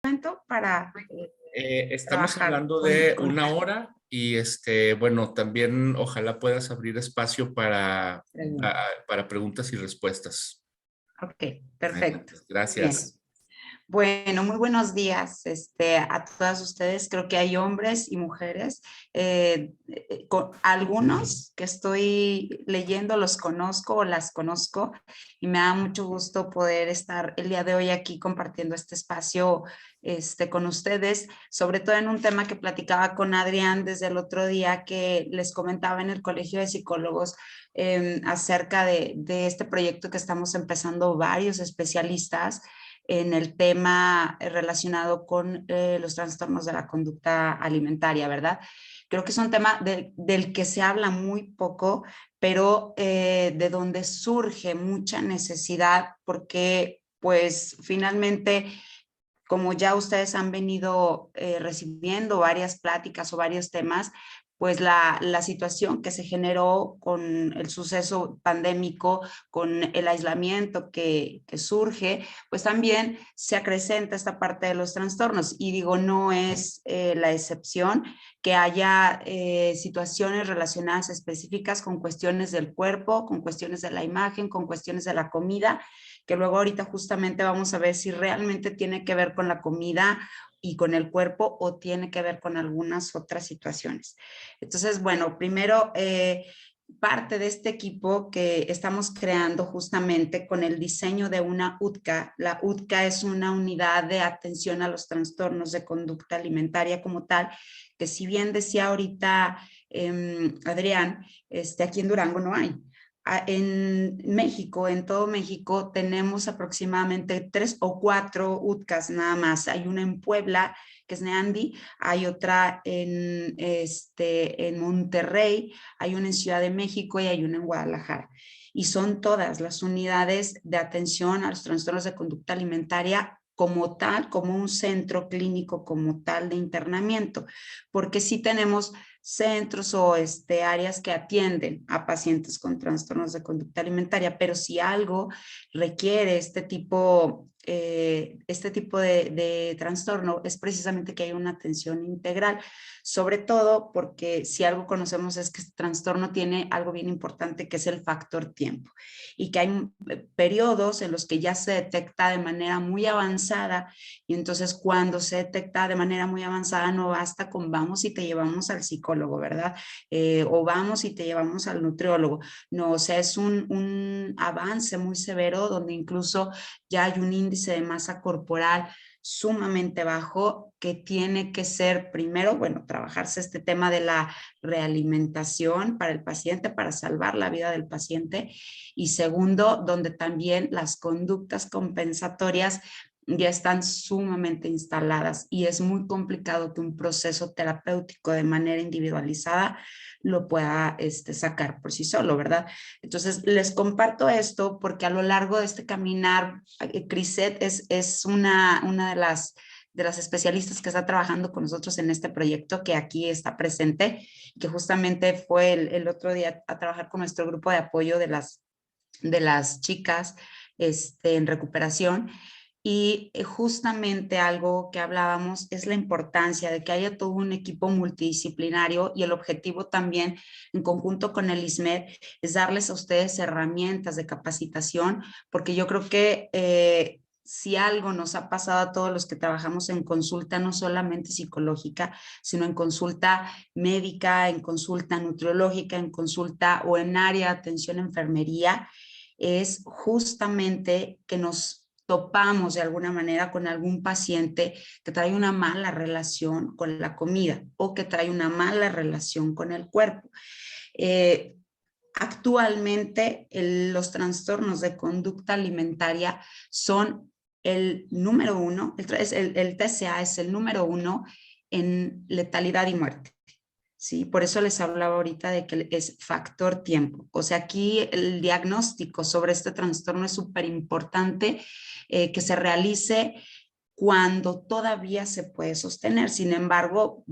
momento para Estamos trabajar hablando de con una usted. hora y bueno, también ojalá puedas abrir espacio Pregunta. para preguntas y respuestas. Ok, perfecto. Adelante, Muy bien. gracias. Bueno, muy buenos días a todas ustedes. Creo que hay hombres y mujeres. Con algunos que estoy leyendo los conozco o las conozco y me da mucho gusto poder estar el día de hoy aquí compartiendo este espacio con ustedes, sobre todo en un tema que platicaba con Adrián desde el otro día que les comentaba en el Colegio de Psicólogos acerca de este proyecto que estamos empezando varios especialistas en el tema relacionado con los trastornos de la conducta alimentaria, ¿verdad? Creo que es un tema del que se habla muy poco, pero de donde surge mucha necesidad, porque pues finalmente, como ya ustedes han venido recibiendo varias pláticas o varios temas, pues la situación que se generó con el suceso pandémico, con el aislamiento que surge, pues también se acrecenta esta parte de los trastornos. Y digo, no es la excepción que haya situaciones relacionadas específicas con cuestiones del cuerpo, con cuestiones de la imagen, con cuestiones de la comida, que luego ahorita justamente vamos a ver si realmente tiene que ver con la comida y con el cuerpo o tiene que ver con algunas otras situaciones. Entonces, bueno, primero, parte de este equipo que estamos creando justamente con el diseño de una UTCA. La UTCA es una unidad de atención a los trastornos de conducta alimentaria como tal, que si bien decía ahorita Adrián, aquí en Durango no hay. En México, en todo México, tenemos aproximadamente 3 o 4 UTCAs nada más. Hay una en Puebla, que es Neandi, hay otra en Monterrey, hay una en Ciudad de México y hay una en Guadalajara. Y son todas las unidades de atención a los trastornos de conducta alimentaria como tal, como un centro clínico como tal de internamiento, porque sí tenemos centros o áreas que atienden a pacientes con trastornos de conducta alimentaria, pero si algo requiere este tipo de trastorno es precisamente que hay una atención integral, sobre todo porque si algo conocemos es que este trastorno tiene algo bien importante que es el factor tiempo y que hay periodos en los que ya se detecta de manera muy avanzada y entonces cuando se detecta de manera muy avanzada no basta con vamos y te llevamos al psicólogo, ¿verdad? O vamos y te llevamos al nutriólogo. No, o sea, es un avance muy severo donde incluso ya hay un índice de masa corporal sumamente bajo que tiene que ser primero, bueno, trabajarse este tema de la realimentación para el paciente, para salvar la vida del paciente y segundo, donde también las conductas compensatorias ya están sumamente instaladas y es muy complicado que un proceso terapéutico de manera individualizada lo pueda sacar por sí solo, ¿verdad? Entonces, les comparto esto porque a lo largo de este caminar, Criset es una de las especialistas que está trabajando con nosotros en este proyecto que aquí está presente, que justamente fue el otro día a trabajar con nuestro grupo de apoyo de las chicas en recuperación. Y justamente algo que hablábamos es la importancia de que haya todo un equipo multidisciplinario y el objetivo también en conjunto con el ISMED es darles a ustedes herramientas de capacitación, porque yo creo que si algo nos ha pasado a todos los que trabajamos en consulta, no solamente psicológica, sino en consulta médica, en consulta nutriológica, en consulta o en área de atención a enfermería, es justamente que nos topamos de alguna manera con algún paciente que trae una mala relación con la comida o que trae una mala relación con el cuerpo. Eh, Actualmente los trastornos de conducta alimentaria son el número uno, el TCA es el número uno en letalidad y muerte. ¿Sí? Por eso les hablaba ahorita de que es factor tiempo. O sea, aquí el diagnóstico sobre este trastorno es súper importante que se realice cuando todavía se puede sostener. Sin embargo,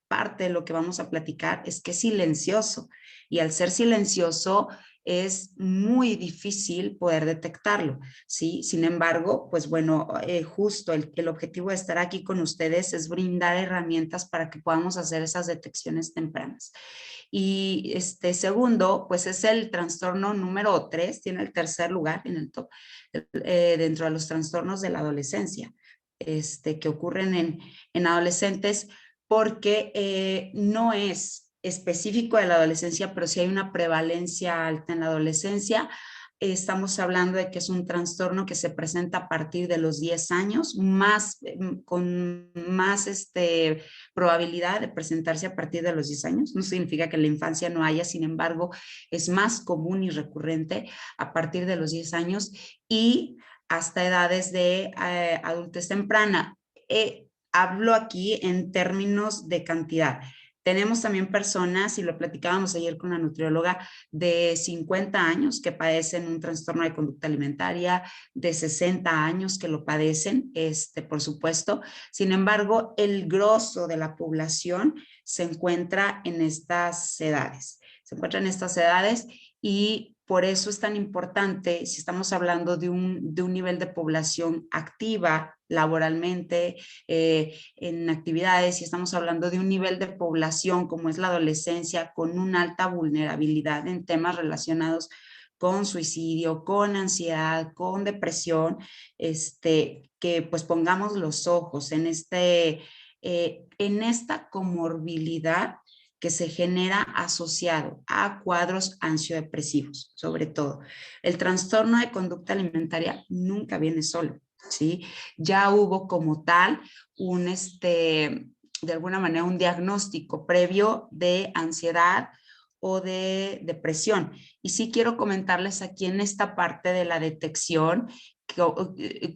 parte de lo que vamos a platicar es que es silencioso y al ser silencioso es muy difícil poder detectarlo, ¿sí? Sin embargo, pues bueno, justo el objetivo de estar aquí con ustedes es brindar herramientas para que podamos hacer esas detecciones tempranas. Y segundo, pues es el trastorno número 3, tiene el tercer lugar en el top, dentro de los trastornos de la adolescencia, que ocurren en adolescentes, porque no es específico de la adolescencia, pero sí hay una prevalencia alta en la adolescencia. Estamos hablando de que es un trastorno que se presenta a partir de los 10 años, con más probabilidad de presentarse a partir de los 10 años. No significa que en la infancia no haya, sin embargo, es más común y recurrente a partir de los 10 años y hasta edades de adultez temprana. Hablo aquí en términos de cantidad. Tenemos también personas, y lo platicábamos ayer con la nutrióloga, de 50 años que padecen un trastorno de conducta alimentaria, de 60 años que lo padecen, por supuesto. Sin embargo, el grosso de la población se encuentra en estas edades. Se encuentra en estas edades y por eso es tan importante, si estamos hablando de un nivel de población activa laboralmente, en actividades, si estamos hablando de un nivel de población como es la adolescencia, con una alta vulnerabilidad en temas relacionados con suicidio, con ansiedad, con depresión, que pues pongamos los ojos en esta comorbilidad que se genera asociado a cuadros ansiodepresivos, sobre todo. El trastorno de conducta alimentaria nunca viene solo, ¿sí? Ya hubo como tal de alguna manera un diagnóstico previo de ansiedad o de depresión. Y sí quiero comentarles aquí en esta parte de la detección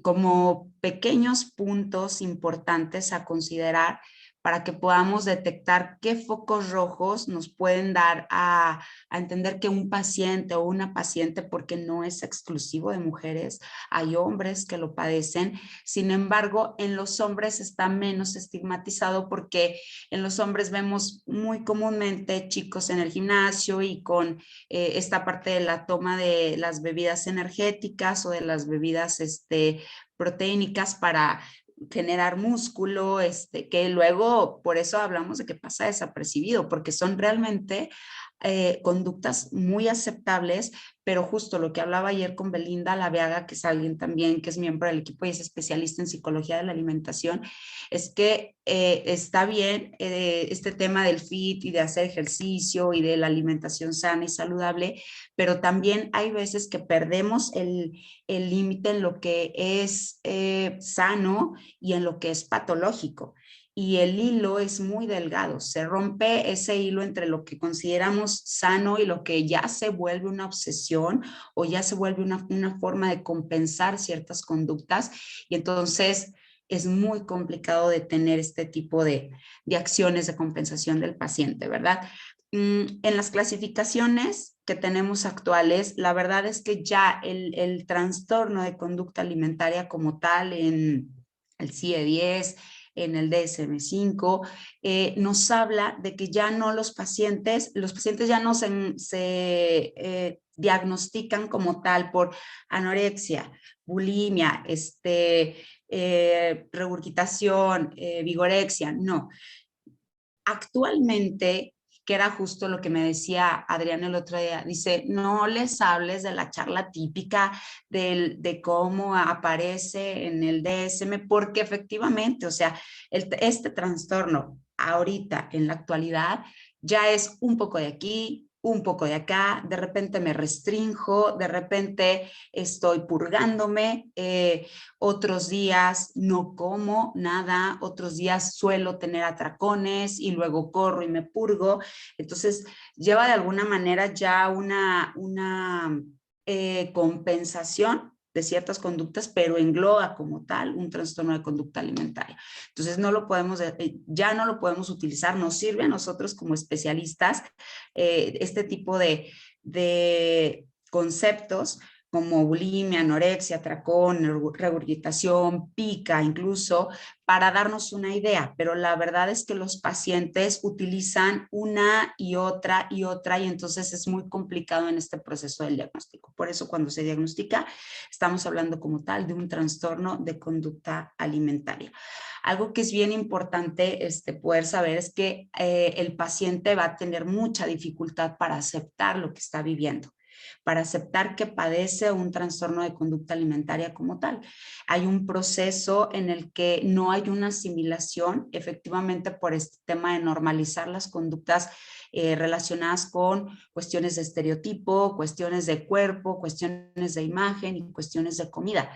como pequeños puntos importantes a considerar para que podamos detectar qué focos rojos nos pueden dar a entender que un paciente o una paciente, porque no es exclusivo de mujeres, hay hombres que lo padecen. Sin embargo, en los hombres está menos estigmatizado porque en los hombres vemos muy comúnmente chicos en el gimnasio y con esta parte de la toma de las bebidas energéticas o de las bebidas proteínicas para generar músculo, que luego por eso hablamos de que pasa desapercibido, porque son realmente conductas muy aceptables, pero justo lo que hablaba ayer con Belinda Laveaga, que es alguien también que es miembro del equipo y es especialista en psicología de la alimentación, es que está bien este tema del fit y de hacer ejercicio y de la alimentación sana y saludable, pero también hay veces que perdemos el límite en lo que es sano y en lo que es patológico. Y el hilo es muy delgado, se rompe ese hilo entre lo que consideramos sano y lo que ya se vuelve una obsesión o ya se vuelve una forma de compensar ciertas conductas y entonces es muy complicado de tener este tipo de acciones de compensación del paciente, ¿verdad? En las clasificaciones que tenemos actuales, la verdad es que ya el trastorno de conducta alimentaria como tal en el CIE-10, en el DSM-5, nos habla de que ya no los pacientes ya no se diagnostican como tal por anorexia, bulimia, regurgitación, vigorexia, no. Actualmente, que era justo lo que me decía Adrián el otro día, dice, no les hables de la charla típica de cómo aparece en el DSM, porque efectivamente, o sea, este trastorno ahorita, en la actualidad, ya es un poco de aquí, un poco de acá, de repente me restrinjo, de repente estoy purgándome, otros días no como nada, otros días suelo tener atracones y luego corro y me purgo. Entonces, lleva de alguna manera ya una compensación de ciertas conductas, pero engloba como tal un trastorno de conducta alimentaria. Entonces, ya no lo podemos utilizar, nos sirve a nosotros como especialistas este tipo de conceptos, como bulimia, anorexia, atracón, regurgitación, pica incluso, para darnos una idea, pero la verdad es que los pacientes utilizan una y otra, y entonces es muy complicado en este proceso del diagnóstico. Por eso cuando se diagnostica, estamos hablando como tal de un trastorno de conducta alimentaria. Algo que es bien importante poder saber es que el paciente va a tener mucha dificultad para aceptar lo que está viviendo, para aceptar que padece un trastorno de conducta alimentaria como tal. Hay un proceso en el que no hay una asimilación, efectivamente, por este tema de normalizar las conductas relacionadas con cuestiones de estereotipo, cuestiones de cuerpo, cuestiones de imagen y cuestiones de comida.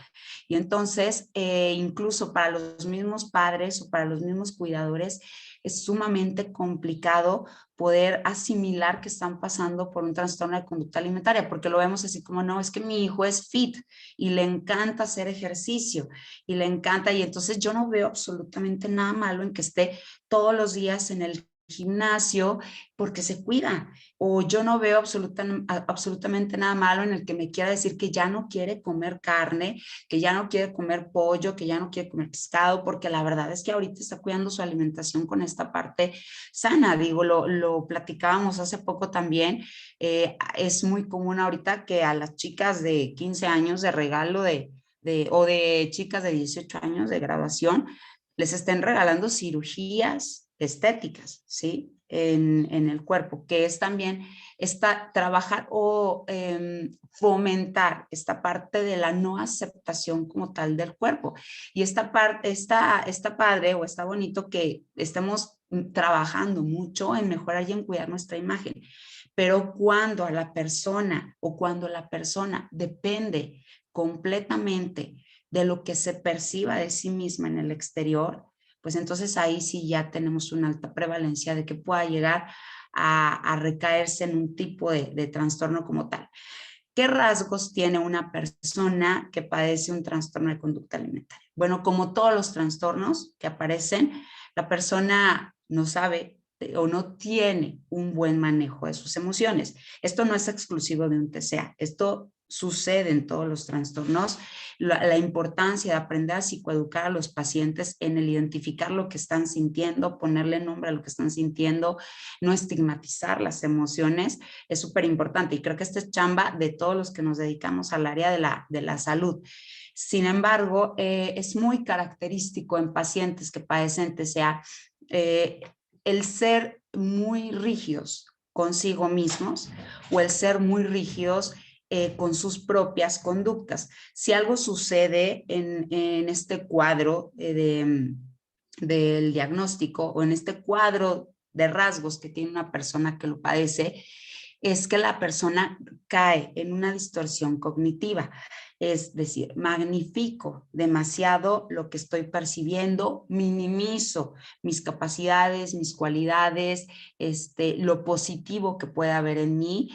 Y entonces, incluso para los mismos padres o para los mismos cuidadores, es sumamente complicado poder asimilar que están pasando por un trastorno de conducta alimentaria, porque lo vemos así como, no, es que mi hijo es fit y le encanta hacer ejercicio y le encanta, y entonces yo no veo absolutamente nada malo en que esté todos los días en el gimnasio porque se cuida, o yo no veo absolutamente nada malo en el que me quiera decir que ya no quiere comer carne, que ya no quiere comer pollo, que ya no quiere comer pescado, porque la verdad es que ahorita está cuidando su alimentación con esta parte sana. Digo, lo platicábamos hace poco también, es muy común ahorita que a las chicas de 15 años de regalo o de chicas de 18 años de graduación, les estén regalando cirugías estéticas, ¿sí? En el cuerpo, que es también trabajar o fomentar esta parte de la no aceptación como tal del cuerpo. Y esta parte, está padre o está bonito que estemos trabajando mucho en mejorar y en cuidar nuestra imagen. Pero cuando a la persona o cuando la persona depende completamente de lo que se perciba de sí misma en el exterior, pues entonces ahí sí ya tenemos una alta prevalencia de que pueda llegar a recaerse en un tipo de trastorno como tal. ¿Qué rasgos tiene una persona que padece un trastorno de conducta alimentaria? Bueno, como todos los trastornos que aparecen, la persona no sabe o no tiene un buen manejo de sus emociones. Esto no es exclusivo de un TCA, esto sucede en todos los trastornos. La importancia de aprender a psicoeducar a los pacientes en el identificar lo que están sintiendo, ponerle nombre a lo que están sintiendo, no estigmatizar las emociones, es súper importante, y creo que esta es chamba de todos los que nos dedicamos al área de la salud. Sin embargo, es muy característico en pacientes que padecen TCA el ser muy rígidos consigo mismos o el ser muy rígidos con sus propias conductas. Si algo sucede en este cuadro del diagnóstico o en este cuadro de rasgos que tiene una persona que lo padece, es que la persona cae en una distorsión cognitiva. Es decir, magnifico demasiado lo que estoy percibiendo, minimizo mis capacidades, mis cualidades, lo positivo que puede haber en mí,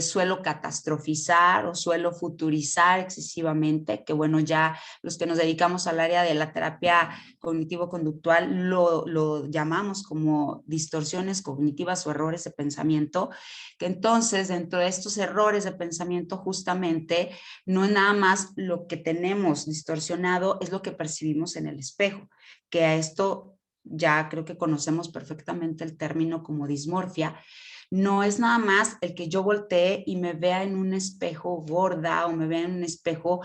suelo catastrofizar o suelo futurizar excesivamente, que bueno, ya los que nos dedicamos al área de la terapia cognitivo-conductual lo llamamos como distorsiones cognitivas o errores de pensamiento, que entonces dentro de estos errores de pensamiento justamente no es nada más lo que tenemos distorsionado, es lo que percibimos en el espejo, que a esto ya creo que conocemos perfectamente el término como dismorfia. No es nada más el que yo voltee y me vea en un espejo gorda o me vea en un espejo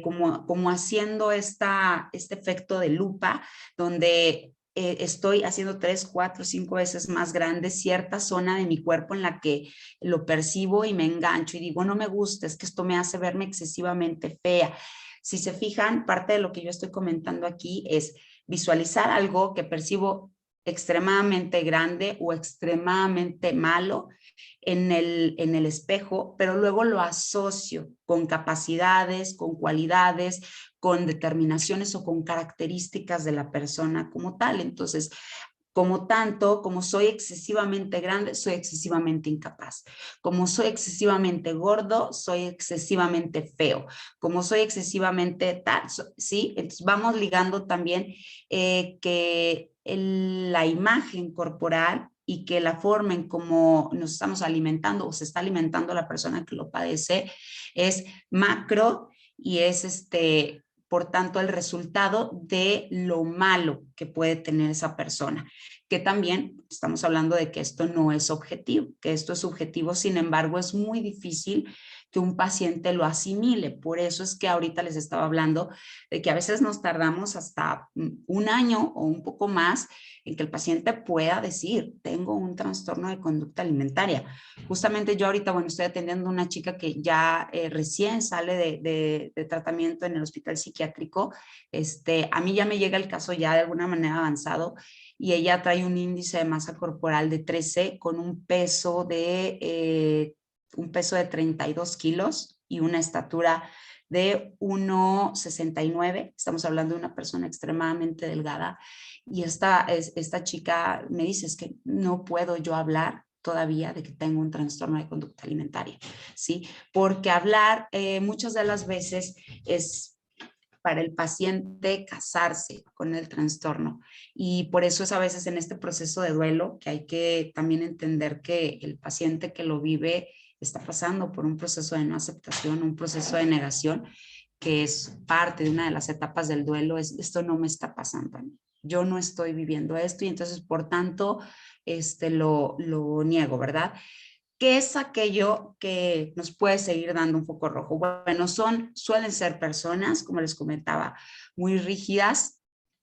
como haciendo este efecto de lupa, donde estoy haciendo 3, 4, 5 veces más grande cierta zona de mi cuerpo en la que lo percibo y me engancho y digo, no me gusta, es que esto me hace verme excesivamente fea. Si se fijan, parte de lo que yo estoy comentando aquí es visualizar algo que percibo extremadamente grande o extremadamente malo en el espejo, pero luego lo asocio con capacidades, con cualidades, con determinaciones o con características de la persona como tal. Entonces, como tanto, como soy excesivamente grande, soy excesivamente incapaz. Como soy excesivamente gordo, soy excesivamente feo. Como soy excesivamente tal, ¿sí? Entonces vamos ligando también que la imagen corporal y que la forma en cómo nos estamos alimentando o se está alimentando la persona que lo padece es macro y es por tanto, el resultado de lo malo que puede tener esa persona, que también estamos hablando de que esto no es objetivo, que esto es subjetivo, sin embargo, es muy difícil que un paciente lo asimile. Por eso es que ahorita les estaba hablando de que a veces nos tardamos hasta un año o un poco más en que el paciente pueda decir, tengo un trastorno de conducta alimentaria. Justamente yo ahorita, bueno, estoy atendiendo a una chica que ya recién sale de tratamiento en el hospital psiquiátrico. A mí ya me llega el caso ya de alguna manera avanzado y ella trae un índice de masa corporal de 13 con un peso de 32 kilos y una estatura de 1,69. Estamos hablando de una persona extremadamente delgada. Y esta chica me dice, es que no puedo yo hablar todavía de que tengo un trastorno de conducta alimentaria, ¿sí? Porque hablar muchas de las veces es para el paciente casarse con el trastorno. Y por eso es a veces en este proceso de duelo que hay que también entender que el paciente que lo vive está pasando por un proceso de no aceptación, un proceso de negación, que es parte de una de las etapas del duelo, es esto no me está pasando a mí. Yo no estoy viviendo esto y entonces, por tanto, lo niego, ¿verdad? ¿Qué es aquello que nos puede seguir dando un foco rojo? Bueno, suelen ser personas, como les comentaba, muy rígidas,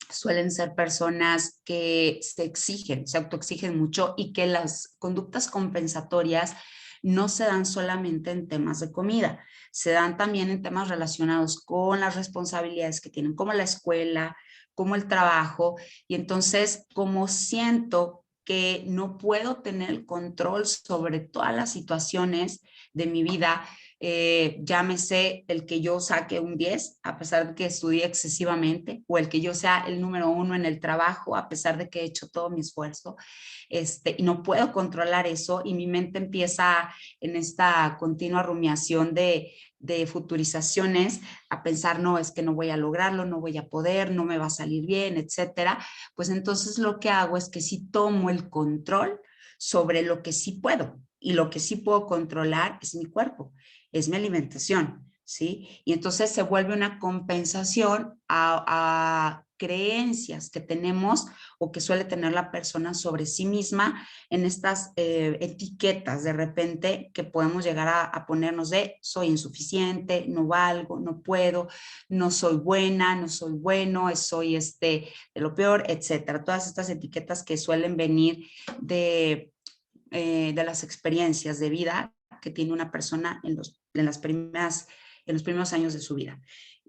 suelen ser personas que se autoexigen mucho y que las conductas compensatorias no se dan solamente en temas de comida, se dan también en temas relacionados con las responsabilidades que tienen, como la escuela, como el trabajo, y entonces como siento que no puedo tener el control sobre todas las situaciones de mi vida, llámese el que yo saque un 10 a pesar de que estudié excesivamente, o el que yo sea el número 1 en el trabajo a pesar de que he hecho todo mi esfuerzo, y no puedo controlar eso y mi mente empieza en esta continua rumiación de futurizaciones a pensar, no, es que no voy a lograrlo, no voy a poder, no me va a salir bien, etcétera. Pues entonces lo que hago es que sí tomo el control sobre lo que sí puedo, y lo que sí puedo controlar es mi cuerpo, es mi alimentación, ¿sí? Y entonces se vuelve una compensación a creencias que tenemos o que suele tener la persona sobre sí misma en estas etiquetas de repente que podemos llegar a ponernos de soy insuficiente, no valgo, no puedo, no soy buena, no soy bueno, soy de lo peor, etcétera. Todas estas etiquetas que suelen venir de las experiencias de vida que tiene una persona en los primeros años de su vida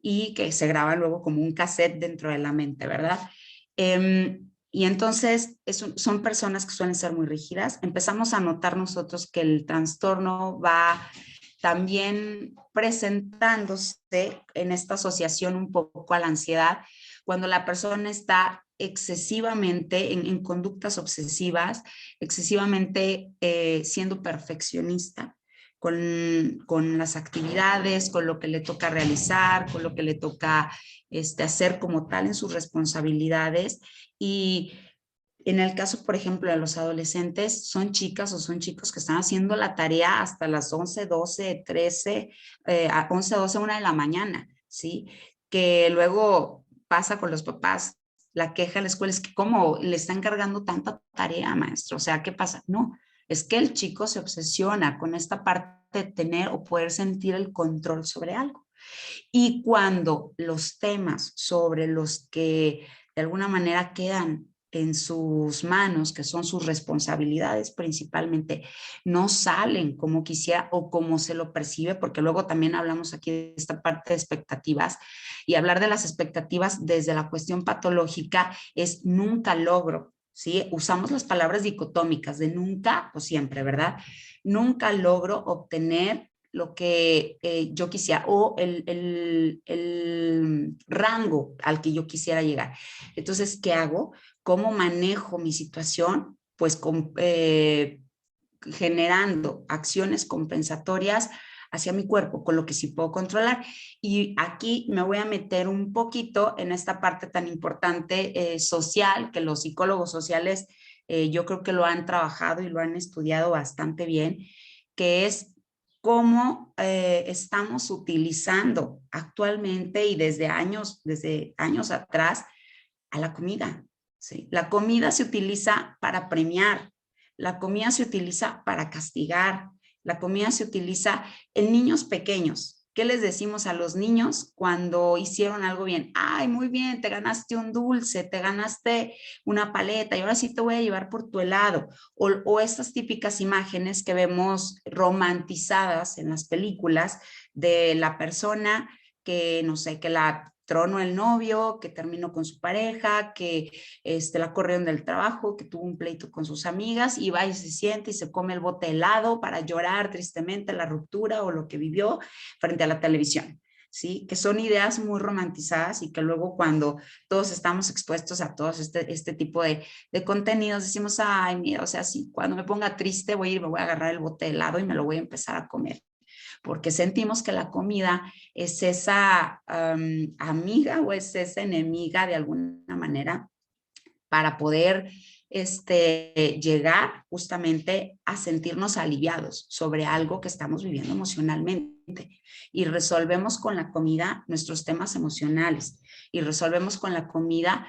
y que se graba luego como un cassette dentro de la mente, ¿verdad? Y entonces son personas que suelen ser muy rígidas. Empezamos a notar nosotros que el trastorno va también presentándose en esta asociación un poco a la ansiedad, cuando la persona está excesivamente en conductas obsesivas, excesivamente siendo perfeccionista con las actividades, con lo que le toca realizar, con lo que le toca hacer como tal en sus responsabilidades. Y en el caso, por ejemplo, de los adolescentes, son chicas o son chicos que están haciendo la tarea hasta las 11, 12, 13, 11, 12, 1 de la mañana, ¿sí? Que luego pasa con los papás, la queja en la escuela es que cómo le están cargando tanta tarea, maestro, o sea, ¿qué pasa? No, es que el chico se obsesiona con esta parte de tener o poder sentir el control sobre algo. Y cuando los temas sobre los que de alguna manera quedan en sus manos, que son sus responsabilidades principalmente, no salen como quisiera o como se lo percibe, porque luego también hablamos aquí de esta parte de expectativas, y hablar de las expectativas desde la cuestión patológica es nunca logro, ¿sí? Usamos las palabras dicotómicas de nunca o siempre, ¿verdad? Nunca logro obtener lo que yo quisiera o el rango al que yo quisiera llegar. Entonces, ¿qué hago? ¿Cómo manejo mi situación? Pues generando acciones compensatorias hacia mi cuerpo, con lo que sí puedo controlar. Y aquí me voy a meter un poquito en esta parte tan importante social, que los psicólogos sociales yo creo que lo han trabajado y lo han estudiado bastante bien, que es cómo estamos utilizando actualmente y desde años atrás a la comida. ¿Sí? La comida se utiliza para premiar, la comida se utiliza para castigar, la comida se utiliza en niños pequeños. ¿Qué les decimos a los niños cuando hicieron algo bien? Ay, muy bien, te ganaste un dulce, te ganaste una paleta y ahora sí te voy a llevar por tu helado. O estas típicas imágenes que vemos romantizadas en las películas de la persona que, no sé, que la tronó el novio, que terminó con su pareja, que la corrieron del trabajo, que tuvo un pleito con sus amigas y va y se siente y se come el bote helado para llorar tristemente la ruptura o lo que vivió frente a la televisión. ¿Sí? Que son ideas muy romantizadas y que luego cuando todos estamos expuestos a todos este tipo de contenidos decimos, ay, mira, o sea, sí, cuando me ponga triste voy a ir, me voy a agarrar el bote helado y me lo voy a empezar a comer porque sentimos que la comida es esa amiga o es esa enemiga de alguna manera para poder llegar justamente a sentirnos aliviados sobre algo que estamos viviendo emocionalmente. Y resolvemos con la comida nuestros temas emocionales y resolvemos con la comida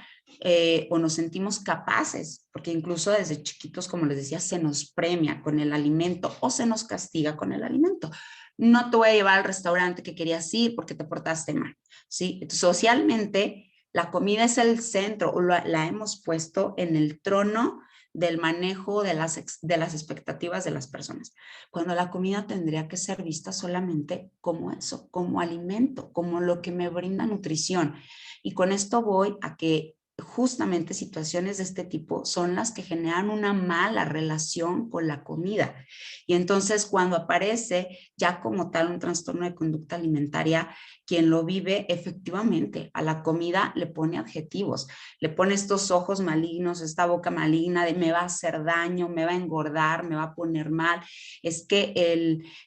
o nos sentimos capaces, porque incluso desde chiquitos, como les decía, se nos premia con el alimento o se nos castiga con el alimento. No te voy a llevar al restaurante que querías ir porque te portaste mal, ¿sí? Entonces, socialmente, la comida es el centro, o la hemos puesto en el trono del manejo de las expectativas de las personas, cuando la comida tendría que ser vista solamente como eso, como alimento, como lo que me brinda nutrición. Y con esto voy a que justamente situaciones de este tipo son las que generan una mala relación con la comida. Y entonces cuando aparece ya como tal un trastorno de conducta alimentaria, quien lo vive efectivamente a la comida le pone adjetivos, le pone estos ojos malignos, esta boca maligna de me va a hacer daño, me va a engordar, me va a poner mal, es que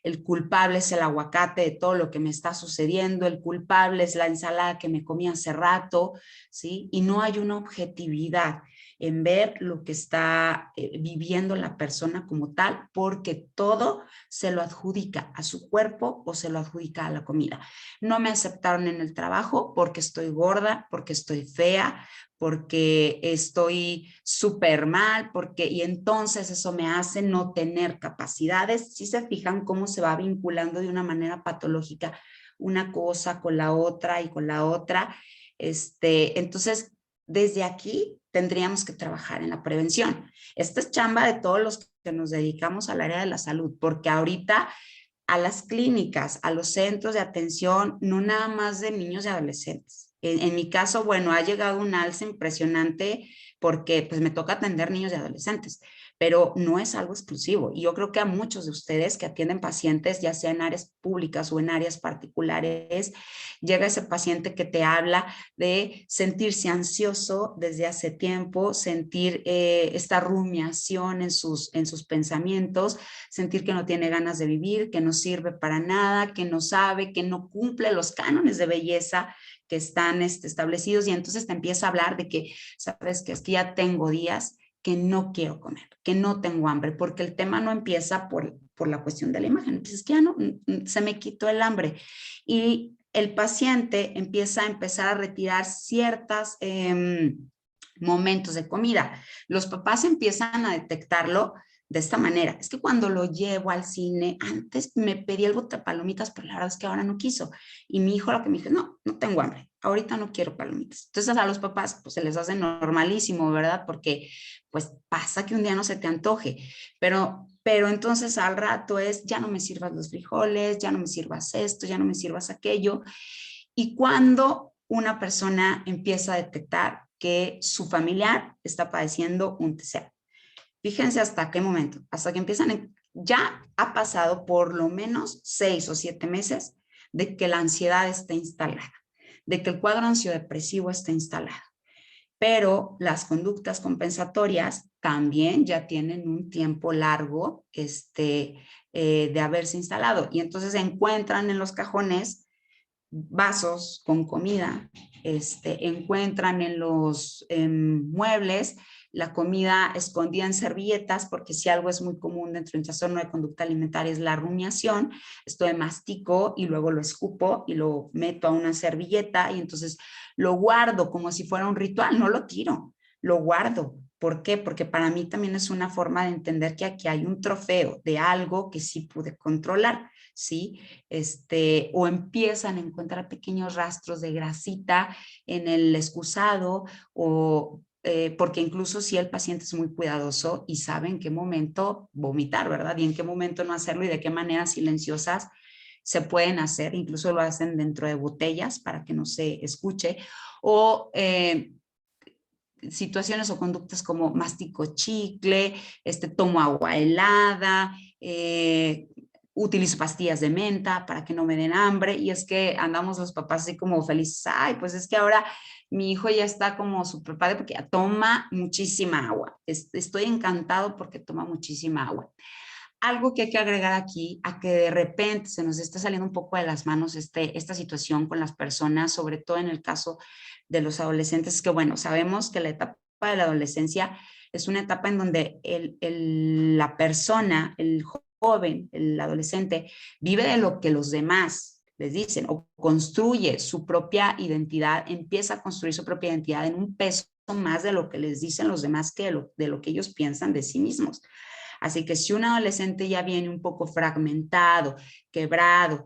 el culpable es el aguacate de todo lo que me está sucediendo, el culpable es la ensalada que me comí hace rato, ¿sí? Y no hay una objetividad en ver lo que está viviendo la persona como tal, porque todo se lo adjudica a su cuerpo o se lo adjudica a la comida. No me aceptaron en el trabajo porque estoy gorda, porque estoy fea, porque estoy súper mal, y entonces eso me hace no tener capacidades. Si se fijan cómo se va vinculando de una manera patológica una cosa con la otra y con la otra. Entonces, desde aquí tendríamos que trabajar en la prevención. Esta es chamba de todos los que nos dedicamos al área de la salud, porque ahorita a las clínicas, a los centros de atención, no nada más de niños y adolescentes. En mi caso, bueno, ha llegado un alza impresionante porque pues me toca atender niños y adolescentes, pero no es algo exclusivo. Y yo creo que a muchos de ustedes que atienden pacientes, ya sea en áreas públicas o en áreas particulares, llega ese paciente que te habla de sentirse ansioso desde hace tiempo, sentir esta rumiación en sus pensamientos, sentir que no tiene ganas de vivir, que no sirve para nada, que no sabe, que no cumple los cánones de belleza que están establecidos y entonces te empieza a hablar de que, sabes, que es que ya tengo días que no quiero comer, que no tengo hambre, porque el tema no empieza por la cuestión de la imagen, entonces que ya no, se me quitó el hambre y el paciente empieza a empezar a retirar ciertas momentos de comida. Los papás empiezan a detectarlo de esta manera. Es que cuando lo llevo al cine, antes me pedí el bote de palomitas, pero la verdad es que ahora no quiso. Y mi hijo lo que me dijo, no, no tengo hambre, ahorita no quiero palomitas. Entonces a los papás pues se les hace normalísimo, ¿verdad? Porque pues pasa que un día no se te antoje, pero entonces al rato es, ya no me sirvas los frijoles, ya no me sirvas esto, ya no me sirvas aquello. Y cuando una persona empieza a detectar que su familiar está padeciendo un TCA. Fíjense hasta qué momento, hasta que empiezan, ya ha pasado por lo menos 6 o 7 meses de que la ansiedad está instalada, de que el cuadro ansiodepresivo está instalado. Pero las conductas compensatorias también ya tienen un tiempo largo de haberse instalado y entonces se encuentran en los cajones vasos con comida, encuentran en los muebles la comida escondida en servilletas, porque si algo es muy común dentro de un trastorno de conducta alimentaria es la rumiación, esto de mastico y luego lo escupo y lo meto a una servilleta y entonces lo guardo como si fuera un ritual, no lo tiro, lo guardo. ¿Por qué? Porque para mí también es una forma de entender que aquí hay un trofeo de algo que sí pude controlar, ¿sí? O empiezan a encontrar pequeños rastros de grasita en el excusado o porque incluso si el paciente es muy cuidadoso y sabe en qué momento vomitar, ¿verdad? Y en qué momento no hacerlo y de qué maneras silenciosas se pueden hacer, incluso lo hacen dentro de botellas para que no se escuche, o situaciones o conductas como mastico chicle, tomo agua helada, utilizo pastillas de menta para que no me den hambre, y es que andamos los papás así como felices, ay, pues es que ahora mi hijo ya está como súper padre porque toma muchísima agua, estoy encantado porque toma muchísima agua. Algo que hay que agregar aquí, a que de repente se nos está saliendo un poco de las manos esta situación con las personas, sobre todo en el caso de los adolescentes, es que bueno, sabemos que la etapa de la adolescencia es una etapa en donde la persona, el joven, el adolescente, vive de lo que los demás les dicen o construye su propia identidad, empieza a construir su propia identidad en un peso más de lo que les dicen los demás que de lo que ellos piensan de sí mismos. Así que si un adolescente ya viene un poco fragmentado, quebrado,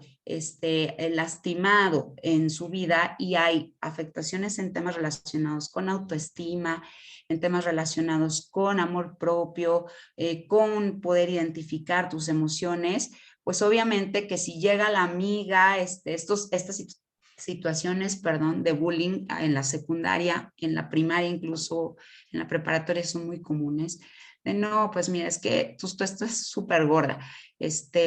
lastimado en su vida y hay afectaciones en temas relacionados con autoestima, en temas relacionados con amor propio, con poder identificar tus emociones, pues obviamente que si llega la amiga, estas situaciones, perdón, de bullying en la secundaria, en la primaria, incluso en la preparatoria son muy comunes. De no, pues mira, es que tú estás súper gorda.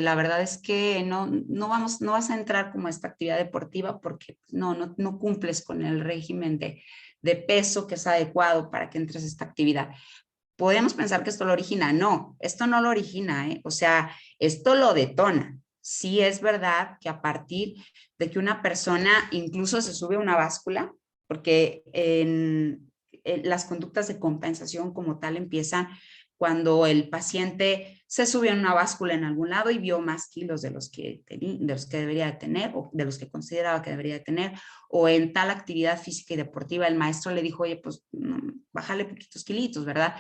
La verdad es que no vas a entrar como a esta actividad deportiva porque no cumples con el régimen de peso que es adecuado para que entres a esta actividad. Podemos pensar que esto lo origina. No, esto no lo origina, ¿eh? O sea, esto lo detona. Sí es verdad que a partir de que una persona incluso se sube a una báscula, porque las conductas de compensación como tal empiezan cuando el paciente se subió a una báscula en algún lado y vio más kilos de los que debería de tener o de los que consideraba que debería de tener, o en tal actividad física y deportiva el maestro le dijo, oye, pues bájale poquitos kilitos, ¿verdad?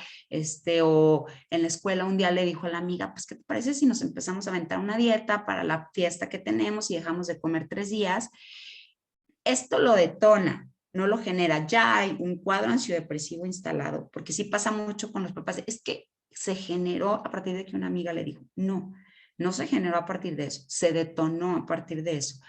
O en la escuela un día le dijo a la amiga, pues, ¿qué te parece si nos empezamos a aventar una dieta para la fiesta que tenemos y dejamos de comer 3 días? Esto lo detona, no lo genera. Ya hay un cuadro ansiodepresivo instalado, porque sí pasa mucho con los papás. Es que se generó a partir de que una amiga le dijo, no se generó a partir de eso, se detonó a partir de eso.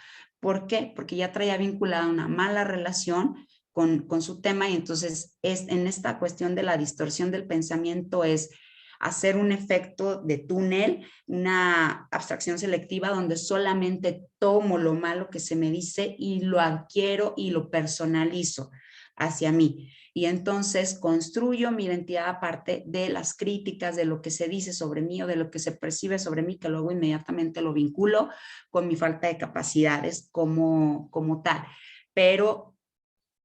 ¿Por qué? Porque ya traía vinculada una mala relación con su tema y entonces en esta cuestión de la distorsión del pensamiento es hacer un efecto de túnel, una abstracción selectiva donde solamente tomo lo malo que se me dice y lo adquiero y lo personalizo hacia mí. Y entonces construyo mi identidad aparte de las críticas, de lo que se dice sobre mí o de lo que se percibe sobre mí, que luego inmediatamente lo vinculo con mi falta de capacidades como tal. Pero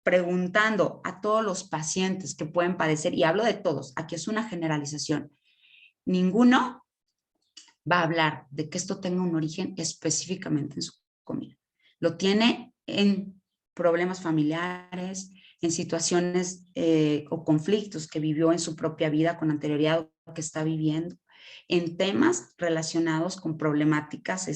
preguntando a todos los pacientes que pueden padecer, y hablo de todos, aquí es una generalización, ninguno va a hablar de que esto tenga un origen específicamente en su comida. Lo tiene en problemas familiares, en situaciones o conflictos que vivió en su propia vida con anterioridad o que está viviendo, en temas relacionados con problemáticas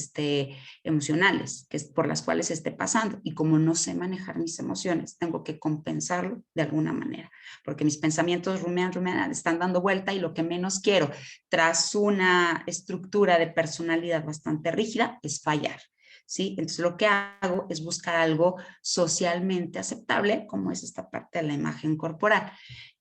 emocionales que es por las cuales esté pasando. Y como no sé manejar mis emociones, tengo que compensarlo de alguna manera, porque mis pensamientos rumian, están dando vuelta y lo que menos quiero tras una estructura de personalidad bastante rígida es fallar. ¿Sí? Entonces lo que hago es buscar algo socialmente aceptable, como es esta parte de la imagen corporal,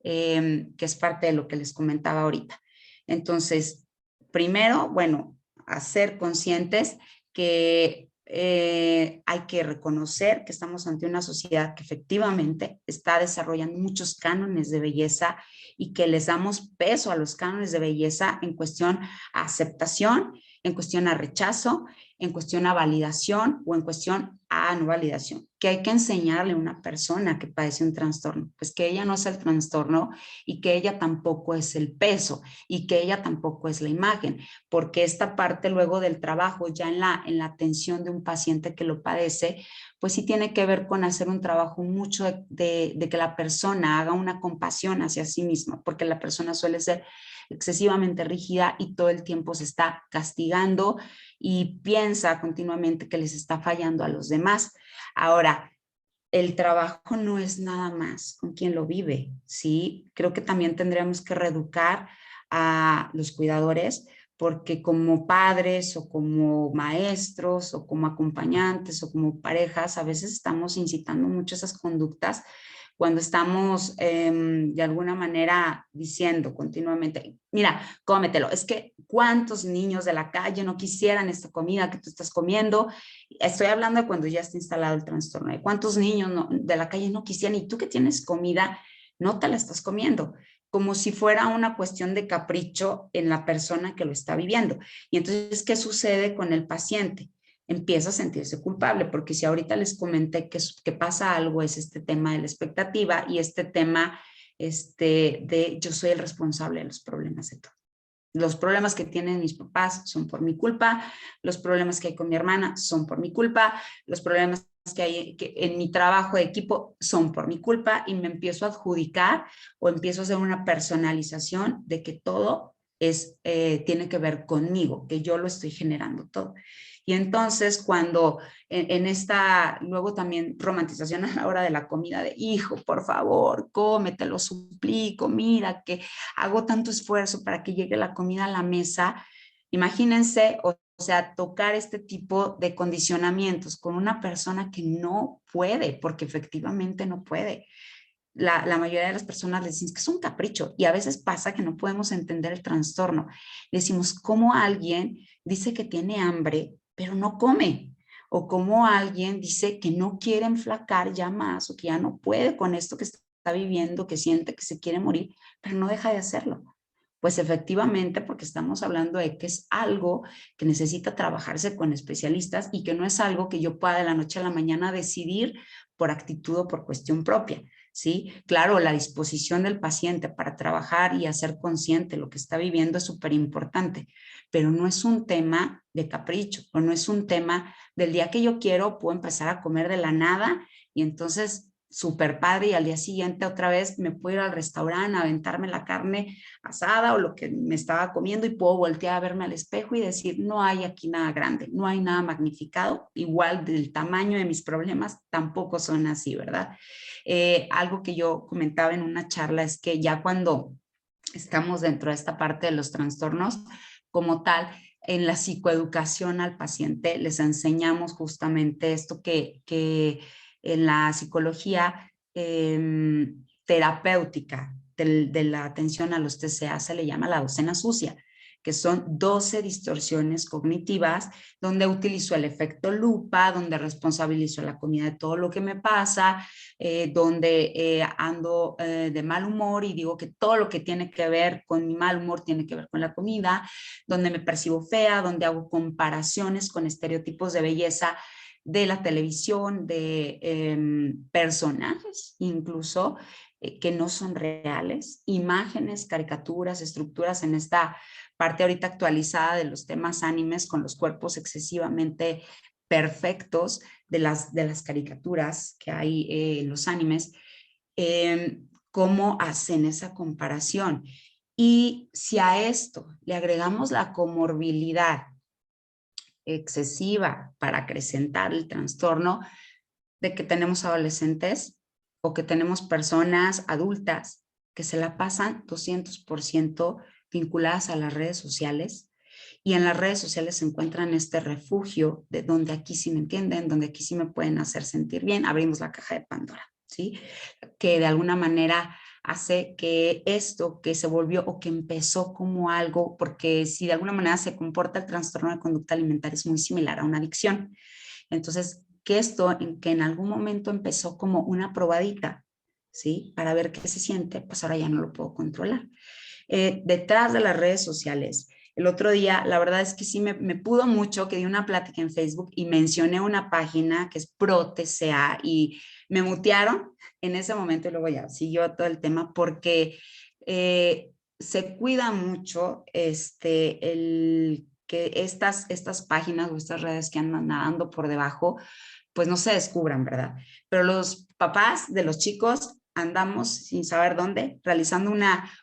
que es parte de lo que les comentaba ahorita. Entonces, primero, bueno, hacer conscientes que hay que reconocer que estamos ante una sociedad que efectivamente está desarrollando muchos cánones de belleza y que les damos peso a los cánones de belleza en cuestión a aceptación, en cuestión a rechazo, en cuestión a validación o en cuestión a no validación. ¿Qué hay que enseñarle a una persona que padece un trastorno? Pues que ella no es el trastorno y que ella tampoco es el peso y que ella tampoco es la imagen, porque esta parte luego del trabajo ya en la atención de un paciente que lo padece, pues sí tiene que ver con hacer un trabajo mucho de que la persona haga una compasión hacia sí misma, porque la persona suele ser excesivamente rígida y todo el tiempo se está castigando y piensa continuamente que les está fallando a los demás. Ahora, el trabajo no es nada más con quien lo vive, ¿sí? Creo que también tendríamos que reeducar a los cuidadores, porque como padres o como maestros o como acompañantes o como parejas, a veces estamos incitando mucho esas conductas cuando estamos de alguna manera diciendo continuamente, mira, cómetelo. Es que cuántos niños de la calle no quisieran esta comida que tú estás comiendo. Estoy hablando de cuando ya está instalado el trastorno. ¿De cuántos niños de la calle no quisieran? Y tú que tienes comida, no te la estás comiendo, como si fuera una cuestión de capricho en la persona que lo está viviendo. Y entonces, ¿qué sucede con el paciente? Empieza a sentirse culpable, porque si ahorita les comenté que pasa algo, es este tema de la expectativa y este tema de yo soy el responsable de los problemas de todo. Los problemas que tienen mis papás son por mi culpa, los problemas que hay con mi hermana son por mi culpa, los problemas que hay en mi trabajo de equipo son por mi culpa, y me empiezo a adjudicar o empiezo a hacer una personalización de que todo tiene que ver conmigo, que yo lo estoy generando todo. Y entonces cuando en esta, luego también romantización a la hora de la comida, de hijo, por favor, come, te lo suplico, mira que hago tanto esfuerzo para que llegue la comida a la mesa. Imagínense, o sea, tocar este tipo de condicionamientos con una persona que no puede, porque efectivamente no puede. La mayoría de las personas le dicen que es un capricho, y a veces pasa que no podemos entender el trastorno. Decimos, ¿cómo alguien dice que tiene hambre, pero no come? O cómo alguien dice que no quiere enflacar ya más, o que ya no puede con esto que está viviendo, que siente que se quiere morir, pero no deja de hacerlo. Pues efectivamente, porque estamos hablando de que es algo que necesita trabajarse con especialistas y que no es algo que yo pueda de la noche a la mañana decidir por actitud o por cuestión propia, ¿sí? Claro, la disposición del paciente para trabajar y hacer consciente lo que está viviendo es súper importante, pero no es un tema de capricho, o no es un tema del día que yo quiero, puedo empezar a comer de la nada y entonces súper padre, y al día siguiente otra vez me puedo ir al restaurante a aventarme la carne asada o lo que me estaba comiendo, y puedo voltear a verme al espejo y decir, no hay aquí nada grande, no hay nada magnificado, igual del tamaño de mis problemas tampoco son así, ¿verdad? Algo que yo comentaba en una charla es que ya cuando estamos dentro de esta parte de los trastornos, como tal, en la psicoeducación al paciente les enseñamos justamente esto que en la psicología terapéutica de la atención a los TCA se le llama la docena sucia, que son 12 distorsiones cognitivas, donde utilizo el efecto lupa, donde responsabilizo la comida de todo lo que me pasa, donde ando de mal humor y digo que todo lo que tiene que ver con mi mal humor tiene que ver con la comida, donde me percibo fea, donde hago comparaciones con estereotipos de belleza de la televisión, de personajes incluso que no son reales, imágenes, caricaturas, estructuras en esta parte ahorita actualizada de los temas animes con los cuerpos excesivamente perfectos de las caricaturas que hay en los animes, cómo hacen esa comparación. Y si a esto le agregamos la comorbilidad excesiva para acrecentar el trastorno, de que tenemos adolescentes o que tenemos personas adultas que se la pasan 200% vinculadas a las redes sociales, y en las redes sociales se encuentran este refugio de donde aquí sí me entienden, donde aquí sí me pueden hacer sentir bien, abrimos la caja de Pandora, ¿sí? Que de alguna manera hace que esto que se volvió o que empezó como algo, porque si de alguna manera se comporta el trastorno de conducta alimentaria es muy similar a una adicción. Entonces, que esto que en algún momento empezó como una probadita, ¿sí? Para ver qué se siente, pues ahora ya no lo puedo controlar. Detrás de las redes sociales El otro día, la verdad es que sí me pudo mucho que di una plática en Facebook y mencioné una página que es ProTCA y me mutearon en ese momento y luego ya siguió todo el tema porque se cuida mucho el que estas páginas o estas redes que andan nadando por debajo, pues no se descubran, ¿verdad? Pero los papás de los chicos andamos sin saber dónde, realizando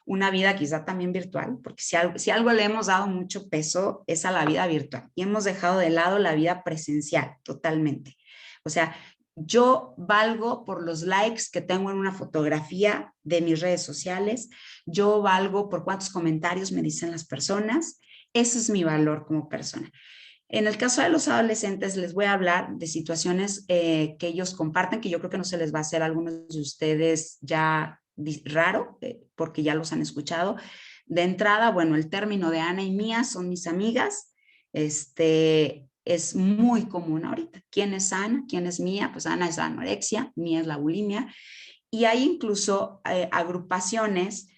una vida quizá también virtual, porque si algo le hemos dado mucho peso es a la vida virtual y hemos dejado de lado la vida presencial totalmente. O sea, yo valgo por los likes que tengo en una fotografía de mis redes sociales, yo valgo por cuántos comentarios me dicen las personas, ese es mi valor como persona. En el caso de los adolescentes, les voy a hablar de situaciones que ellos comparten, que yo creo que no se les va a hacer a algunos de ustedes ya raro, porque ya los han escuchado. De entrada, bueno, el término de Ana y Mía son mis amigas. Es muy común ahorita. ¿Quién es Ana? ¿Quién es Mía? Pues Ana es la anorexia, Mía es la bulimia. Y hay incluso agrupaciones,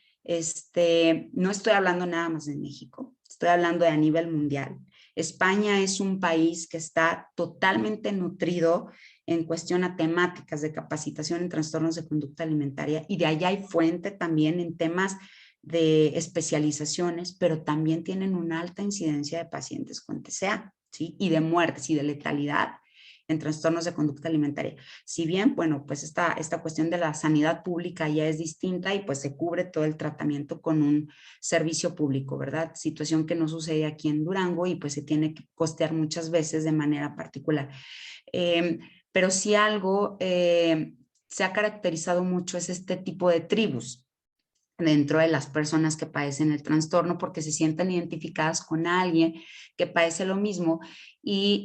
no estoy hablando nada más de México, estoy hablando de a nivel mundial. España es un país que está totalmente nutrido en cuestión a temáticas de capacitación en trastornos de conducta alimentaria y de allá hay fuente también en temas de especializaciones, pero también tienen una alta incidencia de pacientes con TCA, ¿sí? Y de muertes y de letalidad en trastornos de conducta alimentaria. Si bien, bueno, pues esta cuestión de la sanidad pública ya es distinta y pues se cubre todo el tratamiento con un servicio público, ¿verdad? Situación que no sucede aquí en Durango y pues se tiene que costear muchas veces de manera particular. Pero si algo se ha caracterizado mucho es este tipo de tribus dentro de las personas que padecen el trastorno porque se sienten identificadas con alguien que padece lo mismo y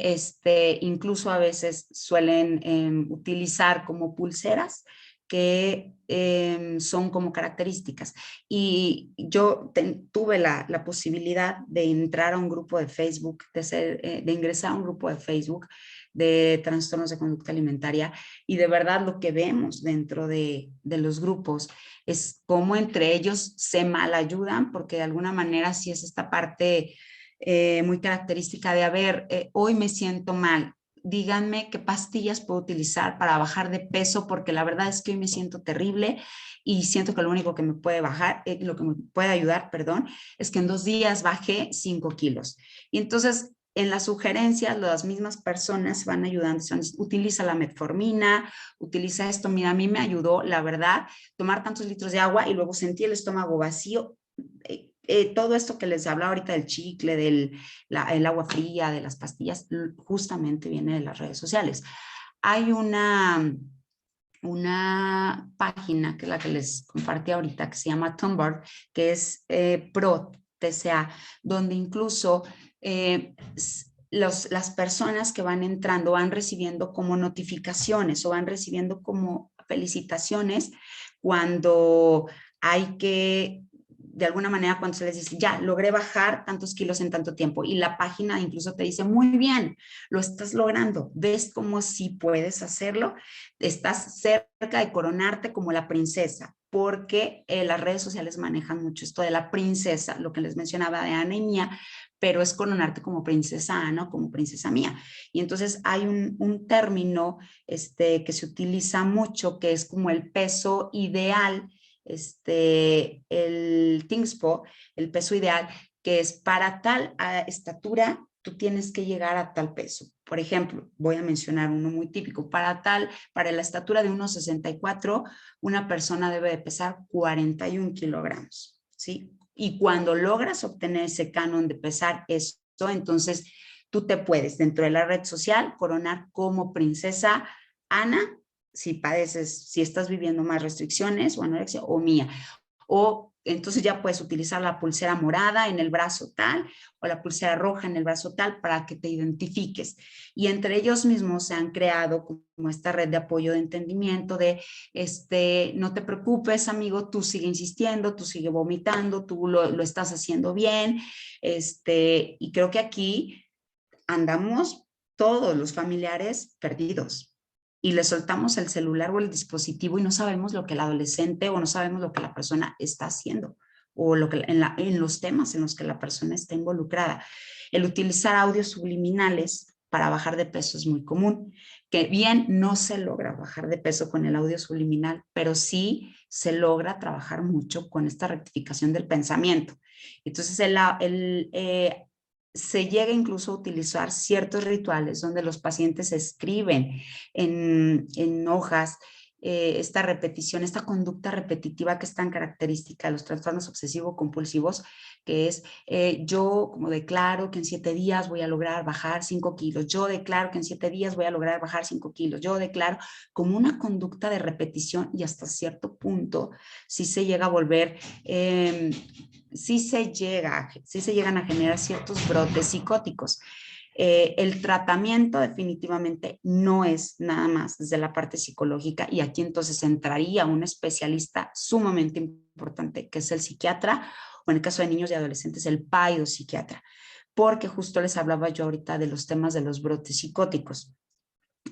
incluso a veces suelen utilizar como pulseras que son como características. Y yo tuve la posibilidad de entrar a un grupo de Facebook, de ingresar a un grupo de Facebook de trastornos de conducta alimentaria y de verdad lo que vemos dentro de los grupos es cómo entre ellos se malayudan, porque de alguna manera sí es esta parte muy característica de, a ver, hoy me siento mal, díganme qué pastillas puedo utilizar para bajar de peso, porque la verdad es que hoy me siento terrible y siento que lo único que me puede bajar, lo que me puede ayudar, perdón, es que en 2 días bajé 5 kilos. Y entonces en las sugerencias, las mismas personas van ayudando, utiliza la metformina, utiliza esto, mira, a mí me ayudó, la verdad, tomar tantos litros de agua y luego sentí el estómago vacío. Todo esto que les hablaba ahorita del chicle, el agua fría, de las pastillas, justamente viene de las redes sociales. Hay una página que es la que les compartí ahorita que se llama Tumblr, que es Pro TCA, donde incluso las personas que van entrando van recibiendo como notificaciones o van recibiendo como felicitaciones cuando hay que, de alguna manera, cuando se les dice, ya, logré bajar tantos kilos en tanto tiempo. Y la página incluso te dice, muy bien, lo estás logrando, ves como si puedes hacerlo, estás cerca de coronarte como la princesa, porque las redes sociales manejan mucho esto de la princesa, lo que les mencionaba de Ana y Mía, pero es coronarte como princesa Ana o como princesa Mía. Y entonces hay un término que se utiliza mucho, que es como el peso ideal, el TINSPO, el peso ideal, que es para tal estatura, tú tienes que llegar a tal peso. Por ejemplo, voy a mencionar uno muy típico, para la estatura de 1,64, una persona debe de pesar 41 kilogramos, ¿sí? Y cuando logras obtener ese canon de pesar eso, entonces tú te puedes, dentro de la red social, coronar como princesa Ana, si estás viviendo más restricciones o anorexia, o Mía. O entonces ya puedes utilizar la pulsera morada en el brazo tal o la pulsera roja en el brazo tal para que te identifiques. Y entre ellos mismos se han creado como esta red de apoyo de entendimiento de, no te preocupes, amigo, tú sigue insistiendo, tú sigue vomitando, tú lo estás haciendo bien. Y creo que aquí andamos todos los familiares perdidos y le soltamos el celular o el dispositivo y no sabemos lo que el adolescente o no sabemos lo que la persona está haciendo o en los temas en los que la persona está involucrada. El utilizar audios subliminales para bajar de peso es muy común, que bien no se logra bajar de peso con el audio subliminal, pero sí se logra trabajar mucho con esta rectificación del pensamiento. Entonces, se llega incluso a utilizar ciertos rituales donde los pacientes escriben en hojas esta repetición, esta conducta repetitiva que es tan característica de los trastornos obsesivo-compulsivos, que es yo como declaro que en 7 días voy a lograr bajar 5 kilos, yo declaro que en 7 días voy a lograr bajar 5 kilos, yo declaro como una conducta de repetición y hasta cierto punto sí se llega a volver, sí se llegan a generar ciertos brotes psicóticos. El tratamiento definitivamente no es nada más desde la parte psicológica y aquí entonces entraría un especialista sumamente importante que es el psiquiatra o en el caso de niños y adolescentes el psiquiatra, porque justo les hablaba yo ahorita de los temas de los brotes psicóticos.